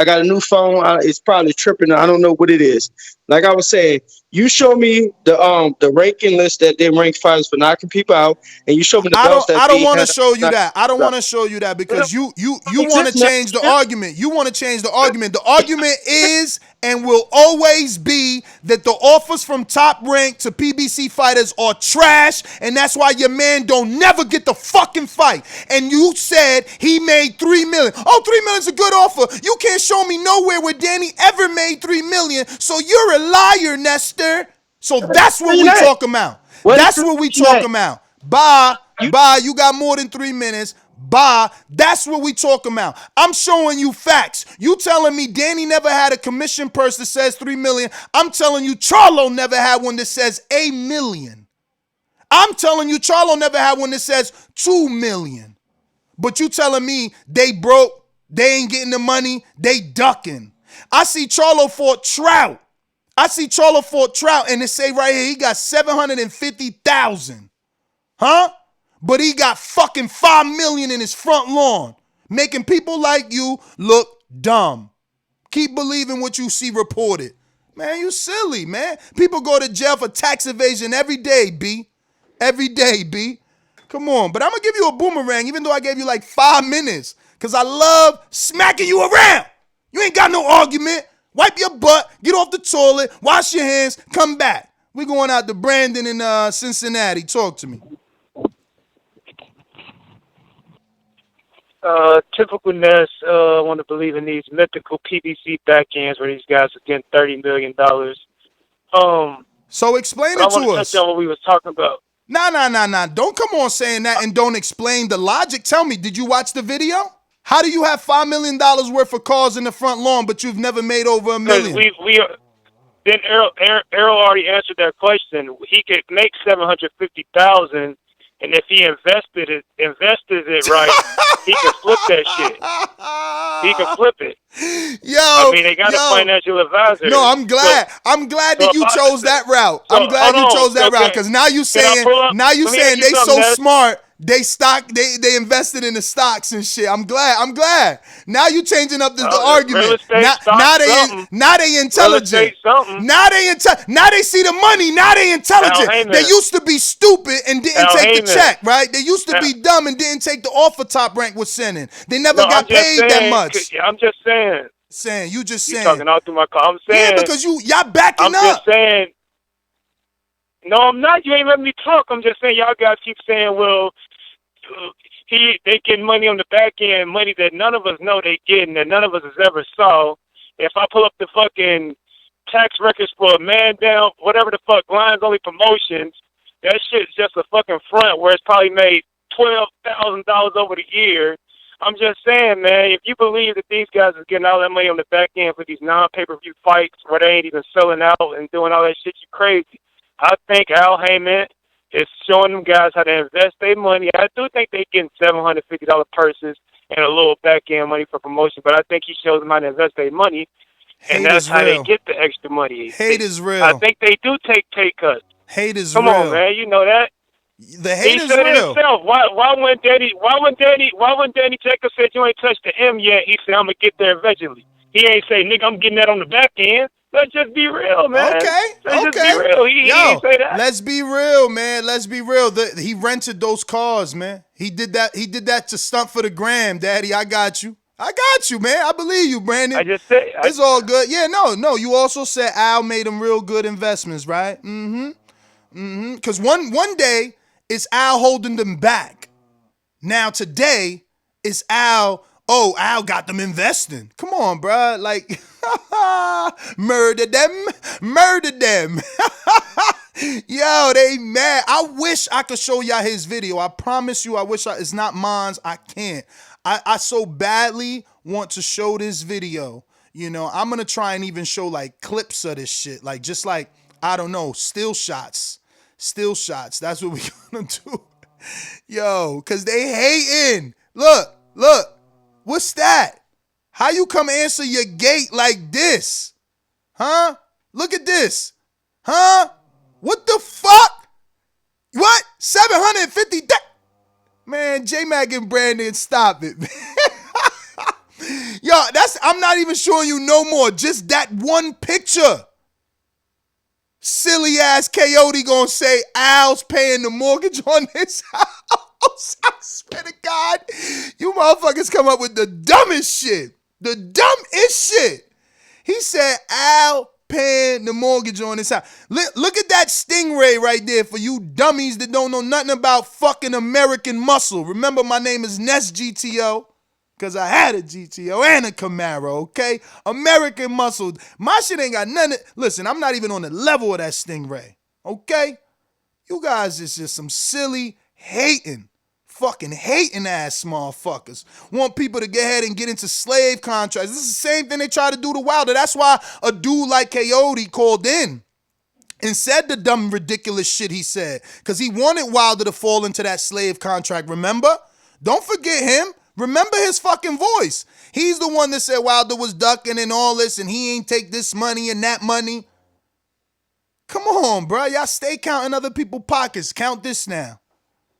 got a new phone. It's probably tripping. I don't know what it is. Like I was saying, you show me the ranking list that they rank fighters for knocking people out, and you show me the belts that I don't want to show you that. I don't want to show you that because you want to change the argument. You want to change the argument. The argument is and will always be that the offers from Top Rank to PBC fighters are trash, and that's why your man don't never get the fucking fight. And you said he made $3 million. Oh, $3 million's a good offer. You can't show me nowhere where Danny ever made $3 million. So you're a liar, Nestor. So that's what we talking about. That's what we talking about. Bye. You got more than 3 minutes. Bye. That's what we talking about. I'm showing you facts. You telling me Danny never had a commission purse that says $3 million. I'm telling you Charlo never had one that says $1 million. I'm telling you Charlo never had one that says $2 million. But you telling me they broke, they ain't getting the money, they ducking. I see Charlo fought Trout. And it say right here he got $750,000. Huh? But he got fucking $5 million in his front lawn, making people like you look dumb. Keep believing what you see reported. Man, you silly, man. People go to jail for tax evasion every day, B. Every day, B. Come on. But I'm going to give you a boomerang, even though I gave you like 5 minutes, because I love smacking you around. You ain't got no argument. Wipe your butt, get off the toilet, wash your hands, come back. We're going out to Brandon in Cincinnati. Talk to me. Typical Ness, I want to believe in these mythical PBC backends where these guys are getting $30 million. So explain it to us. I want to touch on what we was talking about. Nah. Don't come on saying that and don't explain the logic. Tell me, did you watch the video? How do you have $5 million worth of cars in the front lawn, but you've never made over $1 million? Then Errol already answered that question. He could make $750,000. And if he invested it right, he can flip that shit. He can flip it. Yo, I mean, they got a financial advisor. No, I'm glad. I'm glad that you chose that route. I'm glad you chose that route because now you saying they so smart. They invested in the stocks and shit. I'm glad. Now you changing up the argument. Now they intelligent. Now they see the money. Now they intelligent. They used to be stupid and didn't take the check, right? They used to be dumb and didn't take the offer top rank was sending. They never got paid that much. I'm just saying. You saying. Talking out through my car. I'm saying. Yeah, because y'all backing up. I'm just saying. No, I'm not. You ain't letting me talk. I'm just saying y'all guys keep saying, well, they get money on the back end, money that none of us know they getting, that none of us has ever saw. If I pull up the fucking tax records for a man down, whatever the fuck, Lions Only Promotions, that shit's just a fucking front where it's probably made $12,000 over the year. I'm just saying, man, if you believe that these guys are getting all that money on the back end for these non-pay-per-view fights where they ain't even selling out and doing all that shit, you crazy. I think Al Heyman is showing them guys how to invest their money. I do think they're getting $750 purses and a little back-end money for promotion, but I think he shows them how to invest their money, and that's how they get the extra money. Hate is real. I think they do take pay cuts. Hate is real. Come on, man, you know that. The hate he is said real. It himself. Why wouldn't Danny Jacobs said you ain't touched the M yet? He said I'm gonna get there eventually. He ain't say, nigga, I'm getting that on the back end. Let's just be real, man. Let's just be real. He didn't say that. Let's be real, man. Let's be real. He rented those cars, man. He did that to stunt for the gram, Daddy. I got you, man. I believe you, Brandon. I just said it's all good. Yeah, no. You also said Al made them real good investments, right? Because one day it's Al holding them back. Now today it's Al. Oh, Al got them investing. Come on, bro. Like, murder them. Yo, they mad. I wish I could show y'all his video. I promise you, it's not mine. I can't. I so badly want to show this video. You know, I'm going to try and even show like clips of this shit. Like, just like, I don't know, still shots. That's what we're going to do. Yo, because they hating. Look. What's that? How you come answer your gate like this? Huh? Look at this. Huh? What the fuck? What? 750? Man, J-Mac and Brandon, stop it, man. Yo, I'm not even showing you no more. Just that one picture. Silly ass Coyote gonna say Al's paying the mortgage on his house. I swear to God, you motherfuckers come up with the dumbest shit. The dumbest shit. He said Al paying the mortgage on his house. Look at that stingray right there for you dummies that don't know nothing about fucking American muscle. Remember, my name is Ness GTO because I had a GTO and a Camaro, okay? American muscle. My shit ain't got nothing. Listen, I'm not even on the level of that stingray, okay? You guys is just some silly fucking hating ass motherfuckers. Want people to get ahead and get into slave contracts. This is the same thing they try to do to Wilder. That's why a dude like Coyote called in and said the dumb, ridiculous shit he said. Because he wanted Wilder to fall into that slave contract, remember? Don't forget him. Remember his fucking voice. He's the one that said Wilder was ducking and all this and he ain't take this money and that money. Come on, bro. Y'all stay counting other people's pockets. Count this now.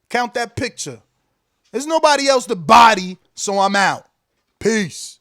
Count that picture. There's nobody else to body, so I'm out. Peace.